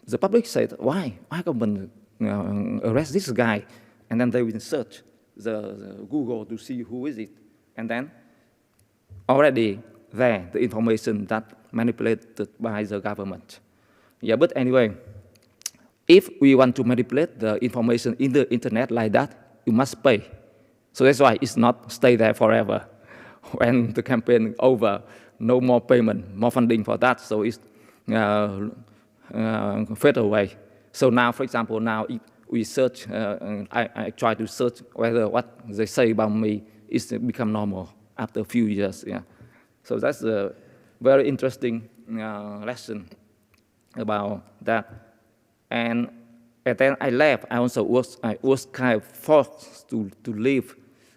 the public said, why government arrest this guy? And then they will search the Google to see who is it, and then already there the information that manipulated by the government. Yeah, but anyway, if we want to manipulate the information in the internet like that, you must pay. So that's why it's not stay there forever. When the campaign over, no more payment, more funding for that, so it's fade away. So now, for example, now if we search, I try to search whether what they say about me is become normal after a few years. Yeah, so that's a very interesting lesson about that. And then I left. I was kind of forced to leave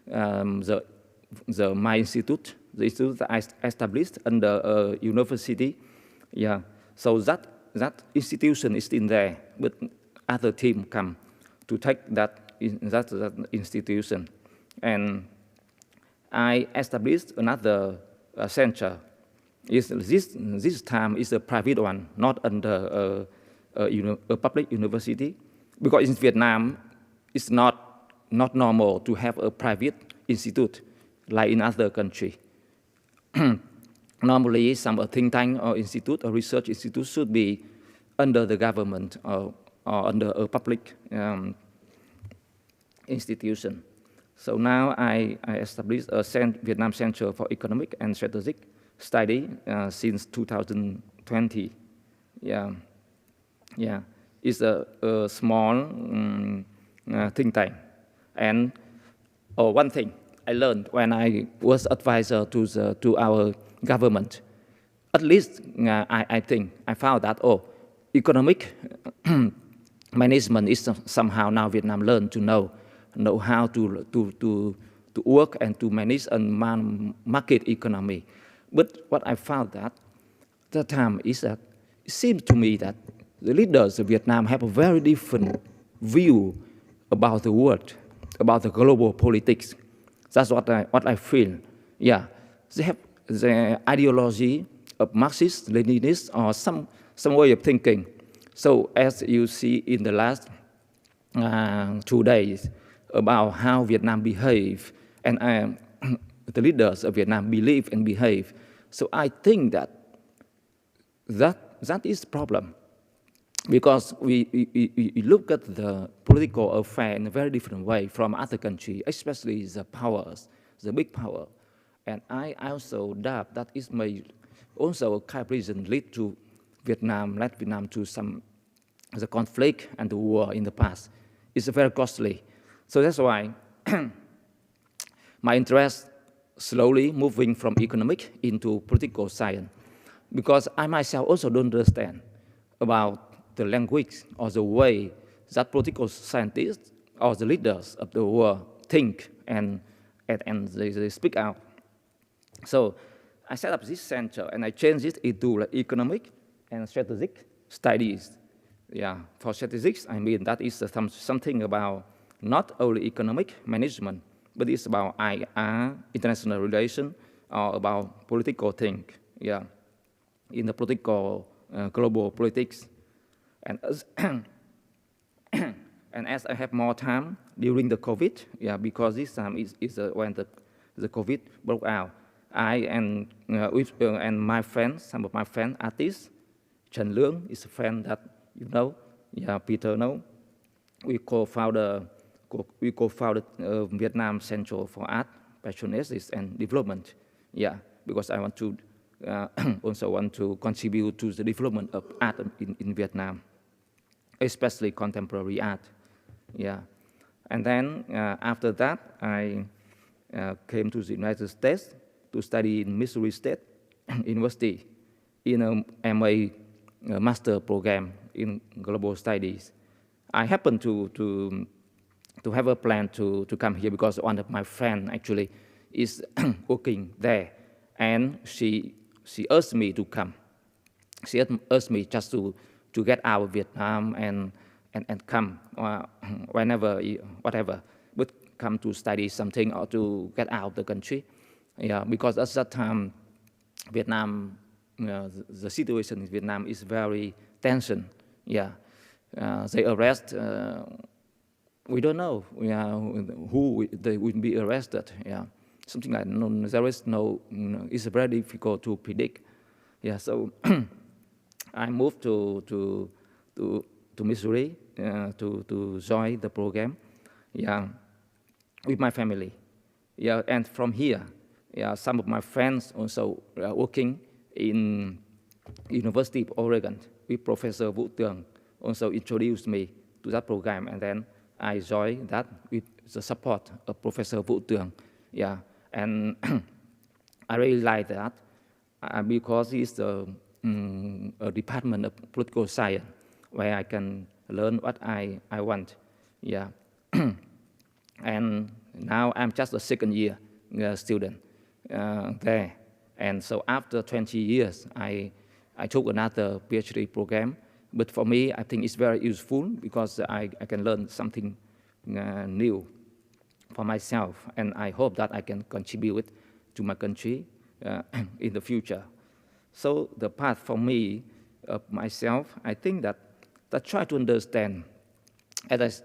my institute the institute that I established under a university. Yeah, so that institution is still there, but other team come to take that institution, and I established another center. This time is a private one, not under a public university, because in Vietnam it's not normal to have a private institute like in other countries. Normally, some think tank or institute or research institute should be under the government or under a public institution. So now I established a Vietnam Center for Economic and Strategic Study since 2020. Yeah, it's a small think tank. And one thing I learned when I was advisor to our government, at least I think I found that economic management is somehow now Vietnam learn to know how to work and to manage a market economy. But what I found that the time is that it seems to me that the leaders of Vietnam have a very different view about the world, about the global politics. That's what I feel. Yeah, they have the ideology of Marxist, Leninist, or some way of thinking. So as you see in the last 2 days about how Vietnam behave, and the leaders of Vietnam believe and behave. So I think that is the problem, because we look at the political affair in a very different way from other countries, especially the powers, the big power. And I also doubt that it may also a kind of reason led Vietnam to some the conflict and the war in the past. It's very costly. So that's why my interest slowly moving from economic into political science, because I myself also don't understand about the language or the way that political scientists or the leaders of the world think and they speak out. So I set up this center and I changed it into economic and strategic studies. Yeah, for statistics, I mean that is something about not only economic management, but it's about IR, international relations, or about political thing. Yeah, in the political global politics, and and as I have more time during the COVID, yeah, because this time is when the COVID broke out, I and my friends, some of my friends, artists, Trần Lương is a friend that you know, yeah, Peter know. We co-founded Vietnam Center for Art, Patriotism and Development. Yeah, because I want to also want to contribute to the development of art in Vietnam, especially contemporary art. Yeah, and then after that, I came to the United States to study in Missouri State University in a MA master program in global studies. I happened to have a plan to come here because one of my friends actually is working there, and she asked me to come. She asked me just to get out of Vietnam and come whenever, whatever, but come to study something or to get out of the country. Yeah, because at that time, Vietnam, the situation in Vietnam is very tension. Yeah, they arrest. We don't know who they will be arrested. Yeah, something like there is no. It's very difficult to predict. Yeah, so I moved to Missouri to join the program. Yeah, with my family. Yeah, and from here, yeah, some of my friends also working in University of Oregon with Professor Vũ Tường also introduced me to that program, and then I joined that with the support of Professor Vũ Tường. Yeah, and I really like that because it's a department of political science where I can learn what I want. Yeah, and now I'm just a second year student. there. And so after 20 years, I took another PhD program. But for me, I think it's very useful because I can learn something new for myself. And I hope that I can contribute to my country in the future. So the path for me, myself, I think that try to understand, as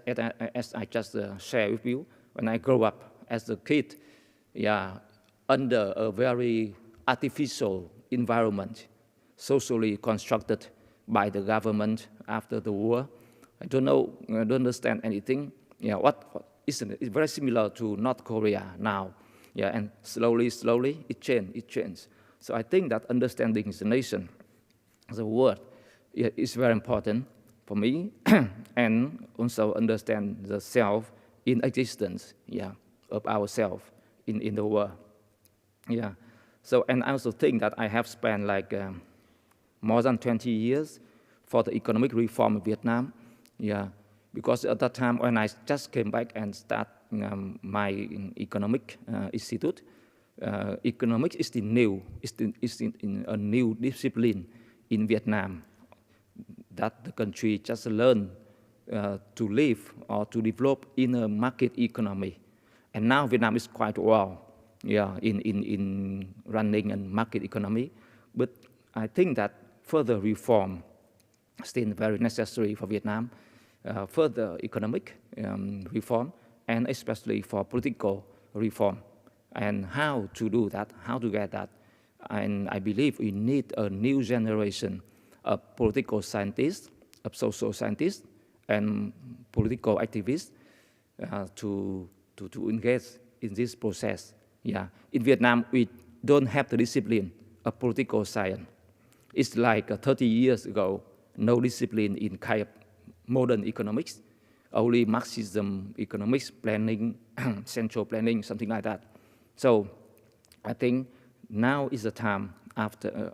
I just shared with you, when I grew up as a kid, under a very artificial environment, socially constructed by the government after the war. I don't know, I don't understand anything. What isn't it? It's very similar to North Korea now. And slowly it changed. So I think that understanding the nation, the world, is very important for me, and also understand the self in existence, of ourselves in the world. So, and I also think that I have spent like more than 20 years for the economic reform in Vietnam. Because at that time when I just came back and start my economic institute, economics is in a new discipline in Vietnam that the country just learned to live or to develop in a market economy. And now Vietnam is quite well in running a market economy. But I think that further reform is still very necessary for Vietnam, further economic reform, and especially for political reform. And how to do that, how to get that. And I believe we need a new generation of political scientists, of social scientists, and political activists to engage in this process. In Vietnam, we don't have the discipline of political science. It's like 30 years ago, no discipline in kind of modern economics, only Marxism, economics, planning, central planning, something like that. So I think now is the time after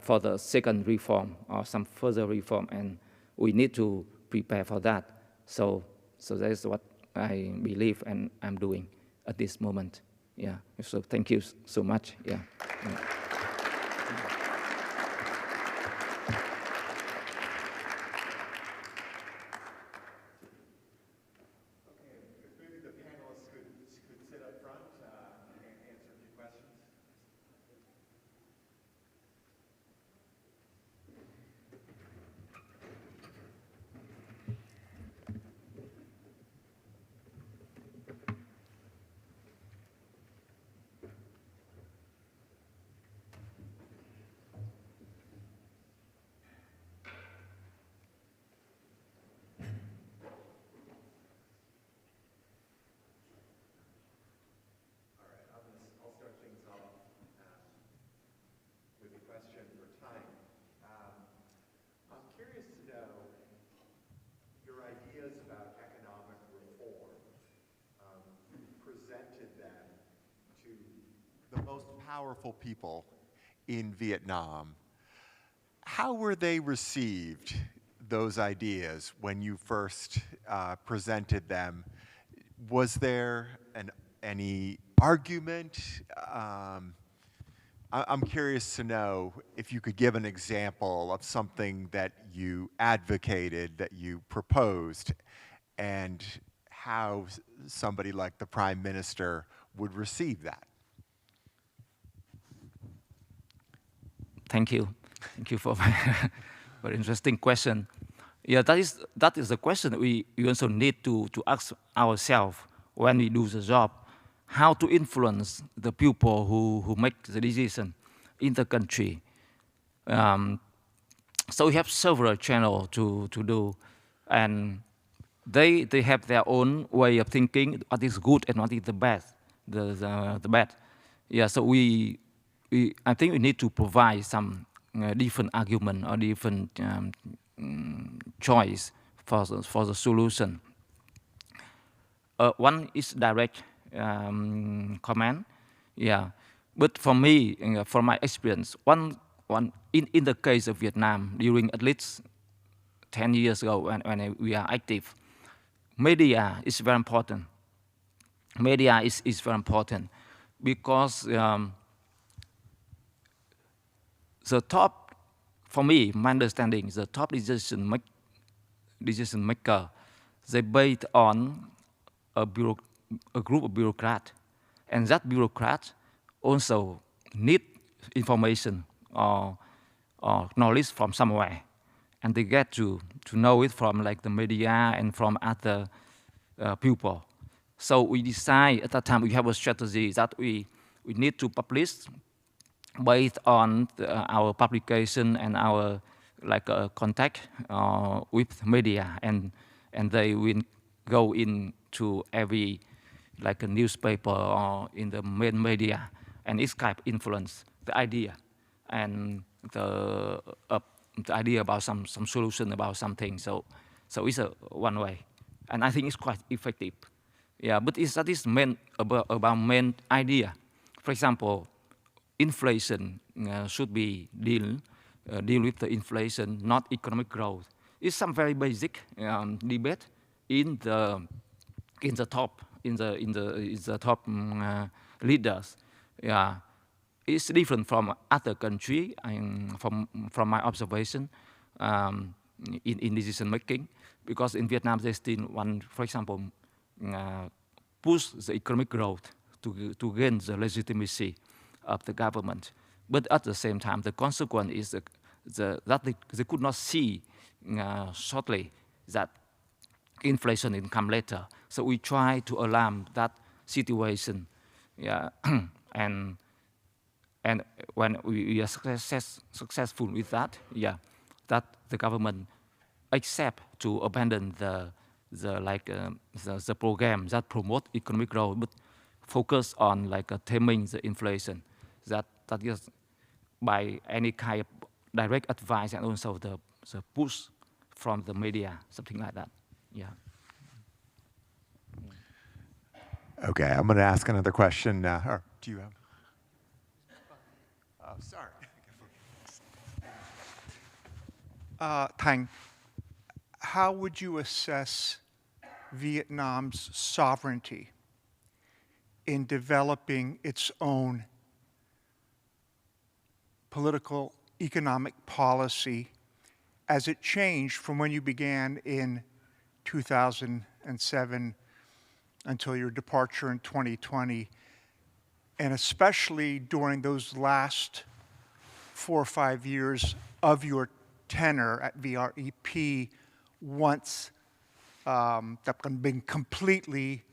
for the second reform or some further reform, and we need to prepare for that. So that is what I believe and I'm doing at this moment. So thank you so much. Powerful people in Vietnam. How were they received, those ideas, when you first presented them? Was there any argument? I'm curious to know if you could give an example of something that you advocated, that you proposed, and how somebody like the Prime Minister would receive that. Thank you for a very interesting question. That is the question we also need to ask ourselves when we do the job. How to influence the people who make the decision in the country. So we have several channels to do, and they have their own way of thinking what is good and what is the best, the bad. So I think we need to provide some different argument or different choice for the solution. One is direct comment, But for me, from my experience, in the case of Vietnam, during at least 10 years ago when we are active, media is very important. Media is very important. because the top, for me, my understanding, the top decision maker, they based on a group of bureaucrats, and that bureaucrat also need information or knowledge from somewhere, and they get to know it from like the media and from other people. So we decide at that time we have a strategy that we need to publish based on our publication and our like contact with media, and they will go into every like a newspaper or in the main media, and it's kind of influence the idea and the idea about some solution about something. So it's a one way, and I think it's quite effective. Yeah, but that is main about main idea. For example, inflation should be deal with the inflation, not economic growth. It's some very basic debate in the top leaders. Yeah, it's different from other country. From my observation in decision making, because in Vietnam they still want, for example, push the economic growth to gain the legitimacy of the government. But at the same time, the consequence is that they could not see shortly that inflation will come later. So we try to alarm that situation, yeah, and when we are successful with that, yeah, that the government accept to abandon the program that promote economic growth, but focus on like taming the inflation. That is by any kind of direct advice and also the push from the media, something like that. Yeah. Okay, I'm going to ask another question now. Or do you have? Oh, sorry. Thanh, how would you assess Vietnam's sovereignty in developing its own political economic policy as it changed from when you began in 2007 until your departure in 2020, and especially during those last 4 or 5 years of your tenure at VREP, once Tập Cận Bình completely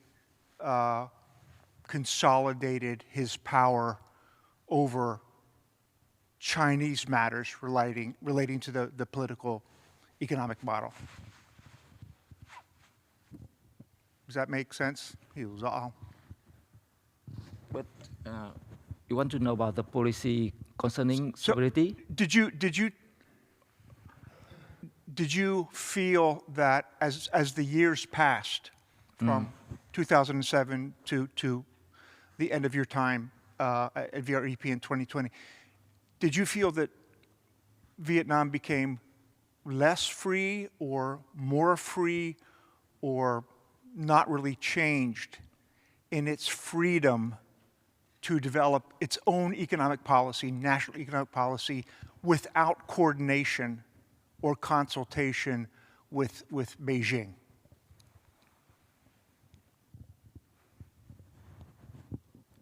consolidated his power over Chinese matters relating to the political economic model. Does that make sense? But you want to know about the policy concerning sovereignty? Did you feel that as the years passed from 2007 to the end of your time at VREP in 2020, did you feel that Vietnam became less free or more free or not really changed in its freedom to develop its own economic policy, national economic policy, without coordination or consultation with Beijing?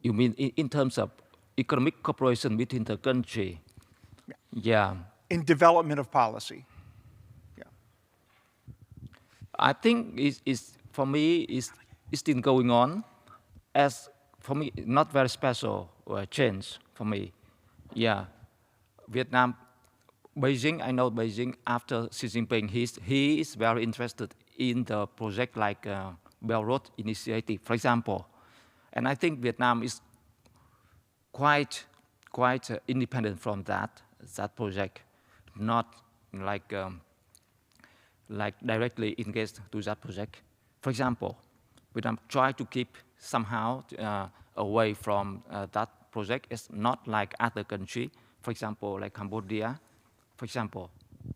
You mean in terms of economic cooperation between the country? Yeah. In development of policy. Yeah. I think it's for me it's still going on. As for me, not very special change for me. Yeah, Vietnam, Beijing. I know Beijing after Xi Jinping. He is very interested in the project like Belt Road Initiative, for example, and I think Vietnam is quite independent from that project, not like directly engaged to that project. For example, Vietnam try to keep somehow away from that project. It's not like other country, for example, like Cambodia, for example.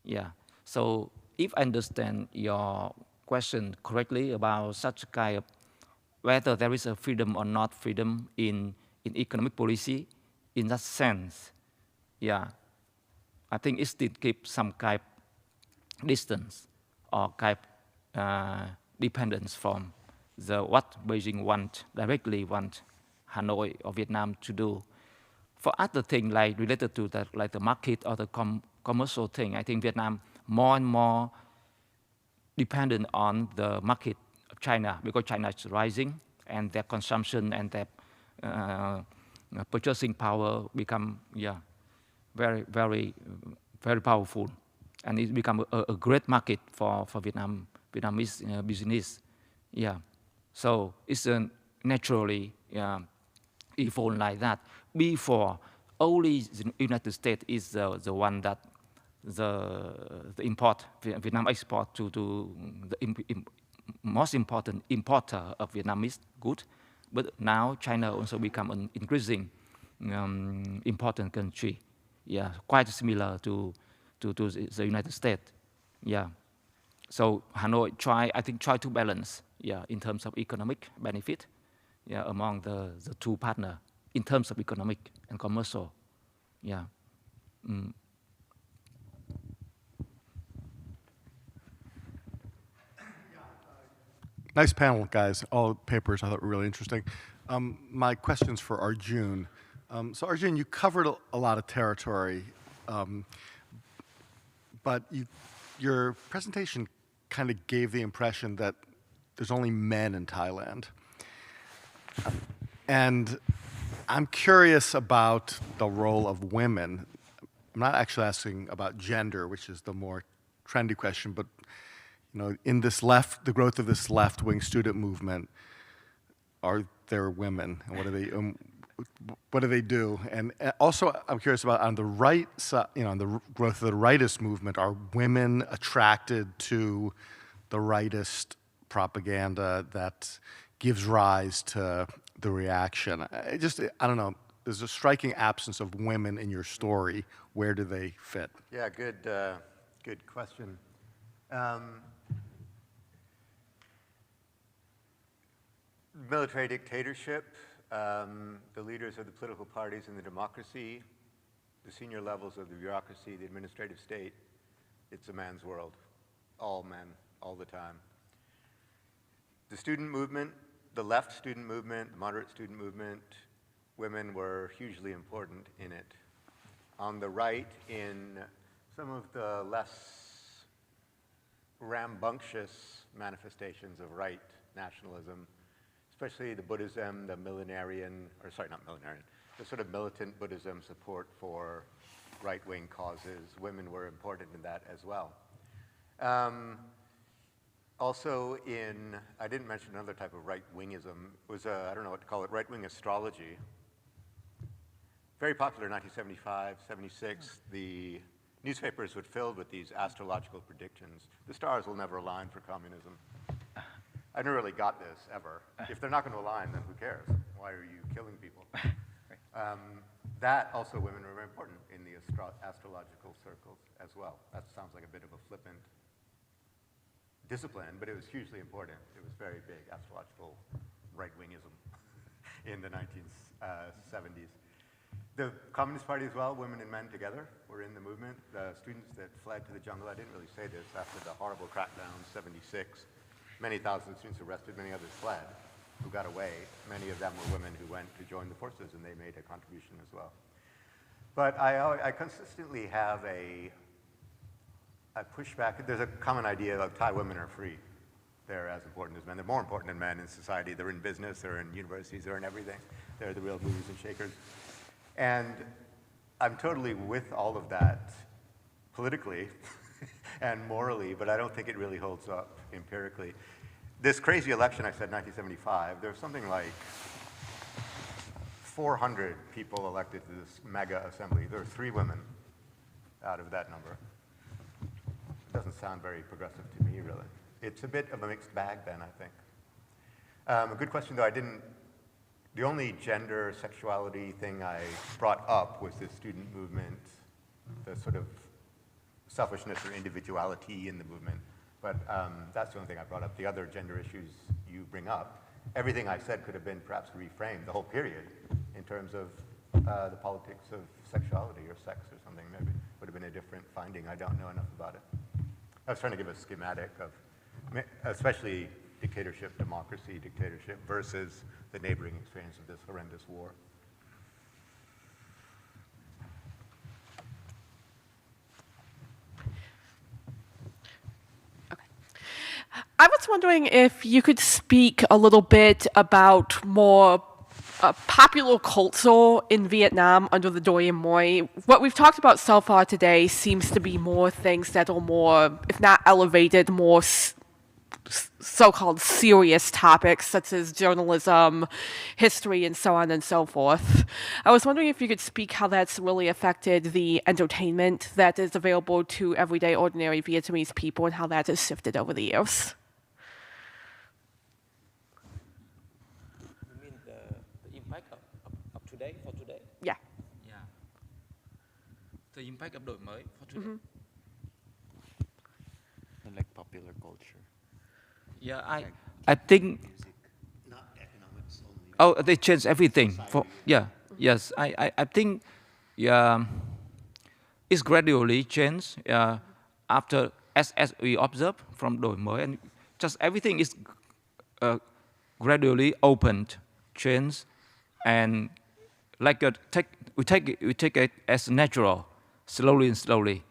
Yeah. So if I understand your question correctly about such kind of whether there is a freedom or not freedom in in economic policy. In that sense, yeah, I think it still keeps some kind of distance or kind of dependence from what Beijing directly want Hanoi or Vietnam to do. For other things like related to that, like the market or the commercial thing, I think Vietnam more and more dependent on the market of China because China is rising and their consumption and their purchasing power become very, very, very powerful, and it become a great market for Vietnamese business. Yeah, so it's naturally evolved like that. Before, only the United States is the one that the import Vietnam export to the most important importer of Vietnamese goods. But now China also become an increasing important country. Yeah, quite similar to the United States. Yeah. So Hanoi try to balance, in terms of economic benefit, among the two partners in terms of economic and commercial. Yeah. Mm. Nice panel, guys. All papers I thought were really interesting. My question's for Arjun. So Arjun, you covered a lot of territory, but your presentation kind of gave the impression that there's only men in Thailand. And I'm curious about the role of women. I'm not actually asking about gender, which is the more trendy question, but in the growth of this left-wing student movement, are there women, and what do they do? And also, I'm curious about on the right side, on the growth of the rightist movement, are women attracted to the rightist propaganda that gives rise to the reaction? I don't know. There's a striking absence of women in your story. Where do they fit? Yeah, good question. Military dictatorship, the leaders of the political parties in the democracy, the senior levels of the bureaucracy, the administrative state, it's a man's world. All men, all the time. The student movement, the left student movement, the moderate student movement, women were hugely important in it. On the right, in some of the less rambunctious manifestations of right nationalism, especially the Buddhism, the the sort of militant Buddhism support for right-wing causes. Women were important in that as well. Also I didn't mention another type of right-wingism. It was, I don't know what to call it, right-wing astrology. Very popular in 1975, 76. The newspapers would fill with these astrological predictions. The stars will never align for communism. I never really got this, ever. If they're not going to align, then who cares? Why are you killing people? That also, women were very important in the astrological circles as well. That sounds like a bit of a flippant discipline, but it was hugely important. It was very big, astrological right-wingism in the 1970s. The Communist Party as well, women and men together, were in the movement. The students that fled to the jungle, I didn't really say this, after the horrible crackdown, 76, many thousand students arrested, many others fled, who got away. Many of them were women who went to join the forces, and they made a contribution as well. But I consistently have a pushback. There's a common idea of Thai women are free. They're as important as men. They're more important than men in society. They're in business, they're in universities, they're in everything. They're the real movers and shakers. And I'm totally with all of that politically and morally, but I don't think it really holds up empirically. This crazy election, I said 1975, there was something like 400 people elected to this mega assembly. There were 3 women out of that number. It doesn't sound very progressive to me, really. It's a bit of a mixed bag then, I think. A good question, though. The only gender, sexuality thing I brought up was the student movement, the sort of selfishness or individuality in the movement. But that's the only thing I brought up. The other gender issues you bring up, everything I said could have been perhaps reframed, the whole period in terms of the politics of sexuality or sex or something. Maybe would have been a different finding. I don't know enough about it. I was trying to give a schematic of, especially dictatorship, democracy, dictatorship versus the neighboring experience of this horrendous war. I was wondering if you could speak a little bit about more popular culture in Vietnam under the Doi Moi. What we've talked about so far today seems to be more things that are more, if not elevated, more so-called serious topics such as journalism, history, and so on and so forth. I was wondering if you could speak how that's really affected the entertainment that is available to everyday ordinary Vietnamese people and how that has shifted over the years. You mean the impact of today, for today? Yeah. Yeah. The impact of đổi mới for today? Like popular culture. Yeah, I think. Oh, they changed everything. Yes. I think, yeah, it's gradually changed after as we observe from đổi mới, and just everything is gradually opened, changed, and like we take it as natural, slowly and slowly.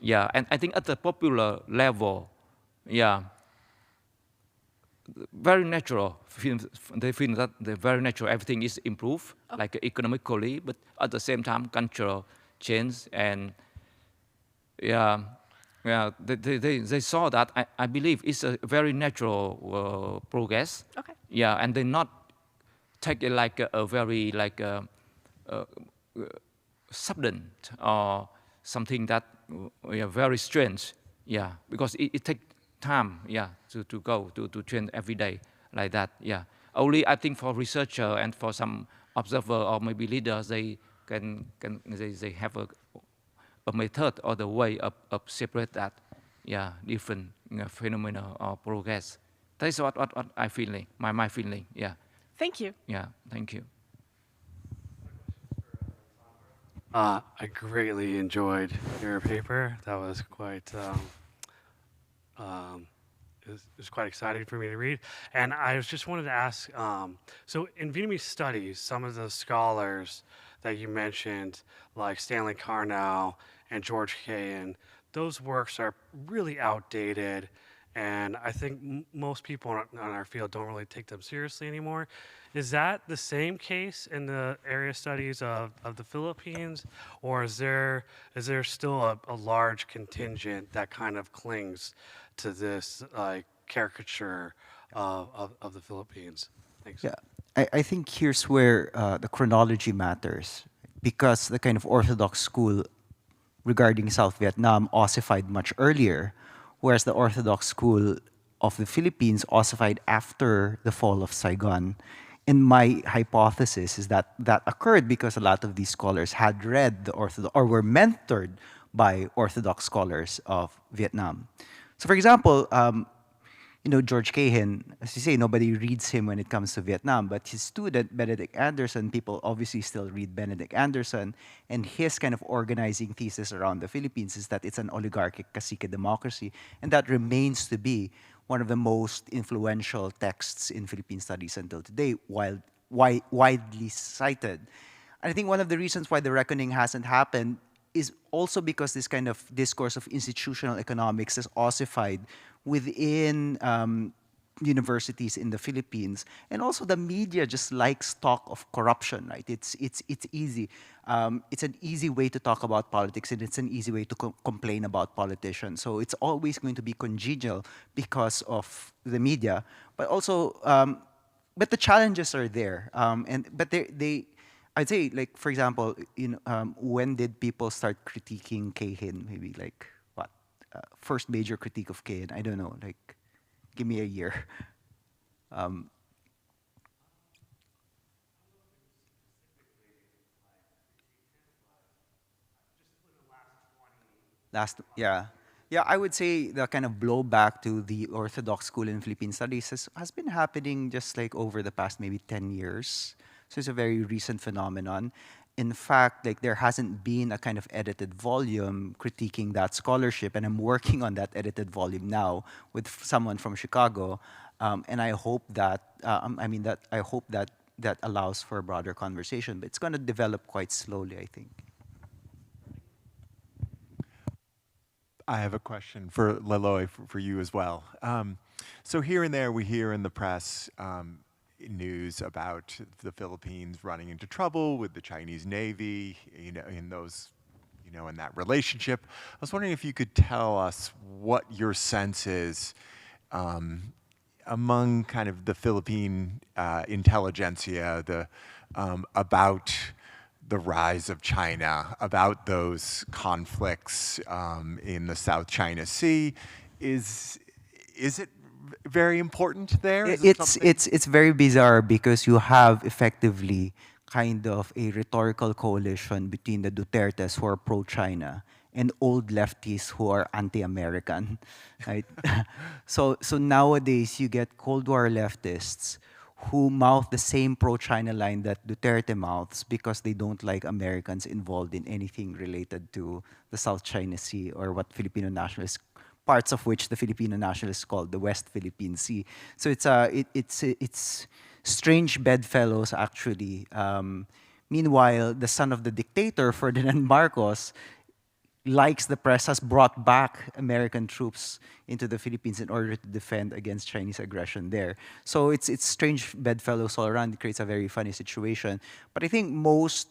Yeah, and I think at the popular level, yeah, very natural. They feel that they're very natural. Everything is improved, like economically, but at the same time, cultural change, and yeah, they saw that. I believe it's a very natural progress. Okay. Yeah, and they not take it like a very like sudden or something that very strange. Yeah, because it takes time, yeah, to go to train every day like that, yeah. Only I think for researcher and for some observer or maybe leaders, they they have a method or the way of separate that, yeah, different phenomena or progress. That's what I feeling, my feeling, yeah. Thank you. Yeah, thank you. I greatly enjoyed your paper. That was quite. It was quite exciting for me to read. And I was just wanted to ask, so in Vietnamese studies, some of the scholars that you mentioned, like Stanley Carnow and George Cahen, those works are really outdated. And I think most people in our field don't really take them seriously anymore. Is that the same case in the area studies of the Philippines? Or is there still a large contingent that kind of clings to this like caricature of the Philippines? Thanks. Yeah, I think here's where the chronology matters, because the kind of orthodox school regarding South Vietnam ossified much earlier, whereas the orthodox school of the Philippines ossified after the fall of Saigon. And my hypothesis is that that occurred because a lot of these scholars had read the Orthodox or were mentored by Orthodox scholars of Vietnam. So, for example, George Cahen, as you say, nobody reads him when it comes to Vietnam, but his student, Benedict Anderson, people obviously still read Benedict Anderson, and his kind of organizing thesis around the Philippines is that it's an oligarchic cacique democracy, and that remains to be one of the most influential texts in Philippine studies until today, widely cited. And I think one of the reasons why the reckoning hasn't happened is also because this kind of discourse of institutional economics is ossified within universities in the Philippines, and also the media just likes talk of corruption, right? It's easy. It's an easy way to talk about politics, and it's an easy way to complain about politicians. So it's always going to be congenial because of the media, but also, but the challenges are there, but I'd say, like, for example, when did people start critiquing Cahen? Maybe like what? First major critique of Cahen? I don't know. Like, give me a year. Yeah, I would say the kind of blowback to the Orthodox school in Philippine studies has been happening just like over the past maybe 10 years. So it's a very recent phenomenon. In fact, like there hasn't been a kind of edited volume critiquing that scholarship, and I'm working on that edited volume now with someone from Chicago, and I hope that I hope that that allows for a broader conversation. But it's going to develop quite slowly, I think. I have a question for Leloy, for you as well. So here and there we hear in the press news about the Philippines running into trouble with the Chinese Navy, in that relationship. I was wondering if you could tell us what your sense is among kind of the Philippine intelligentsia, about the rise of China, about those conflicts in the South China Sea. Is it very important there? It's very bizarre because you have effectively kind of a rhetorical coalition between the Dutertes who are pro-China and old lefties who are anti-American, right? So nowadays you get Cold War leftists who mouth the same pro-China line that Duterte mouths because they don't like Americans involved in anything related to the South China Sea, or what Filipino nationalists, parts of which the Filipino nationalists call the West Philippine Sea. So it's strange bedfellows, actually. Meanwhile, the son of the dictator, Ferdinand Marcos, likes the press, has brought back American troops into the Philippines in order to defend against Chinese aggression there. So it's strange bedfellows all around. It creates a very funny situation. But I think most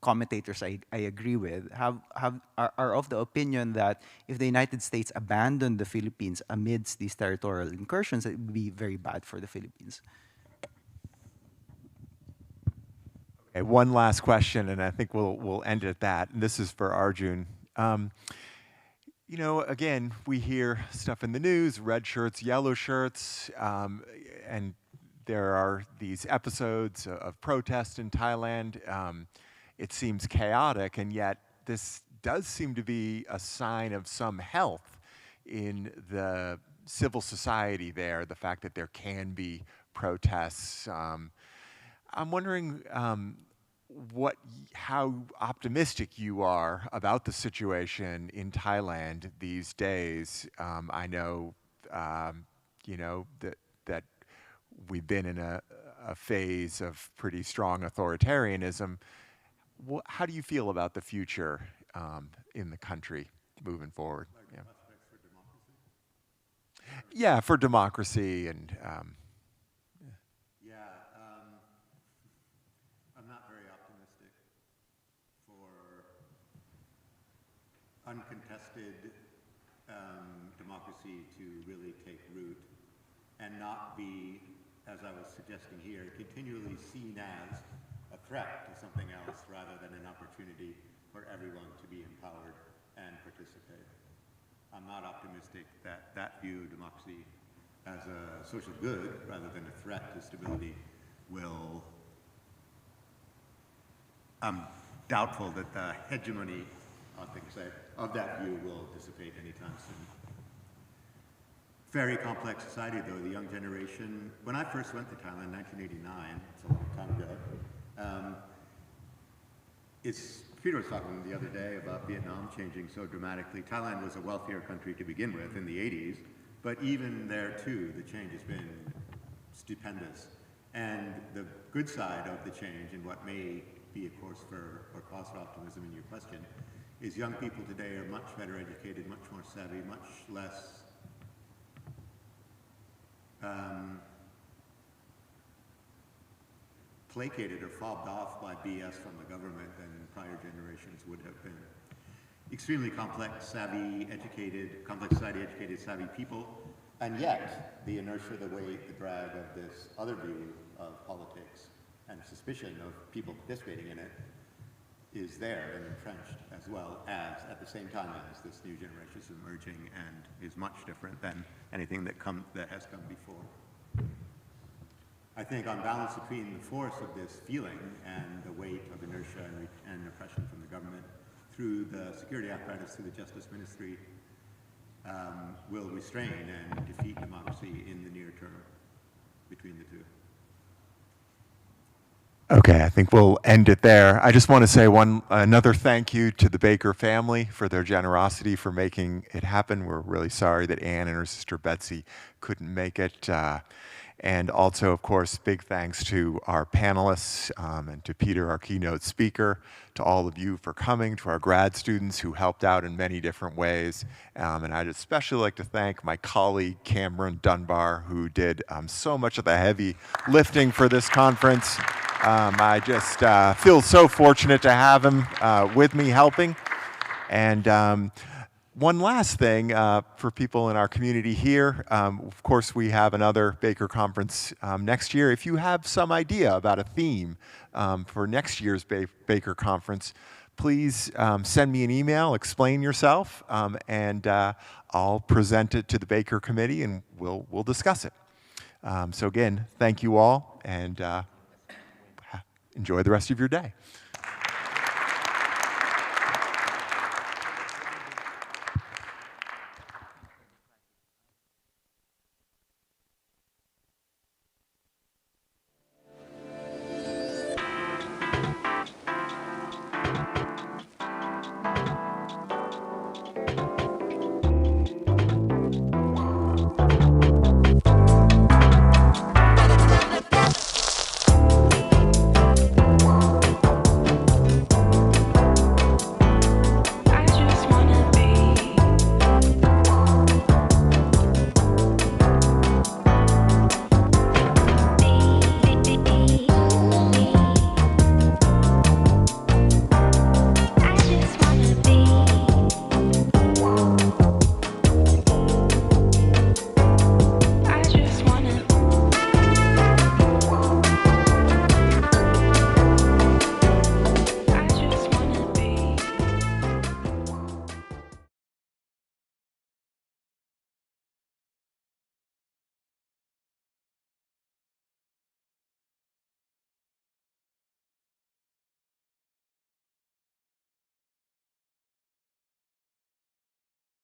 commentators I agree with are of the opinion that if the United States abandoned the Philippines amidst these territorial incursions, it would be very bad for the Philippines. Okay, one last question, and I think we'll end it at that. And this is for Arjun. Again, we hear stuff in the news: red shirts, yellow shirts, and there are these episodes of protest in Thailand. It seems chaotic, and yet this does seem to be a sign of some health in the civil society there. The fact that there can be protests. I'm wondering how optimistic you are about the situation in Thailand these days. I know, that we've been in a phase of pretty strong authoritarianism. How do you feel about the future in the country moving forward? Yeah. Yeah, for democracy and. I'm not very optimistic for uncontested democracy to really take root and not be, as I was suggesting here, continually seen as a threat to something else rather than an opportunity for everyone to be empowered and participate. I'm not optimistic that that view of democracy as a social good rather than a threat to stability will. I'm doubtful that the hegemony, of that view will dissipate anytime soon. Very complex society, though. The young generation, when I first went to Thailand in 1989, it's a long time ago, Peter was talking the other day about Vietnam changing so dramatically. Thailand was a wealthier country to begin with in the 80s, but even there too, the change has been stupendous. And the good side of the change, and what may be a cause for optimism in your question, is young people today are much better educated, much more savvy, much less placated or fobbed off by BS from the government than prior generations would have been. Extremely complex, savvy, educated, savvy people, and yet the inertia, the weight, the drag of this other view of politics and suspicion of people participating in it is there and entrenched, as well as, at the same time as this new generation is emerging and is much different than anything that has come before. I think on balance between the force of this feeling and the weight of inertia and oppression from the government through the security apparatus, through the justice ministry, will restrain and defeat democracy in the near term between the two. Okay, I think we'll end it there. I just want to say another thank you to the Baker family for their generosity for making it happen. We're really sorry that Anne and her sister Betsy couldn't make it. And also, of course, big thanks to our panelists and to Peter, our keynote speaker, to all of you for coming, to our grad students who helped out in many different ways. And I'd especially like to thank my colleague, Cameron Dunbar, who did so much of the heavy lifting for this conference. I just feel so fortunate to have him with me helping. And one last thing for people in our community here, of course we have another Baker Conference next year. If you have some idea about a theme for next year's Baker Conference, please send me an email, explain yourself, and I'll present it to the Baker Committee and we'll discuss it. So again, thank you all, and enjoy the rest of your day.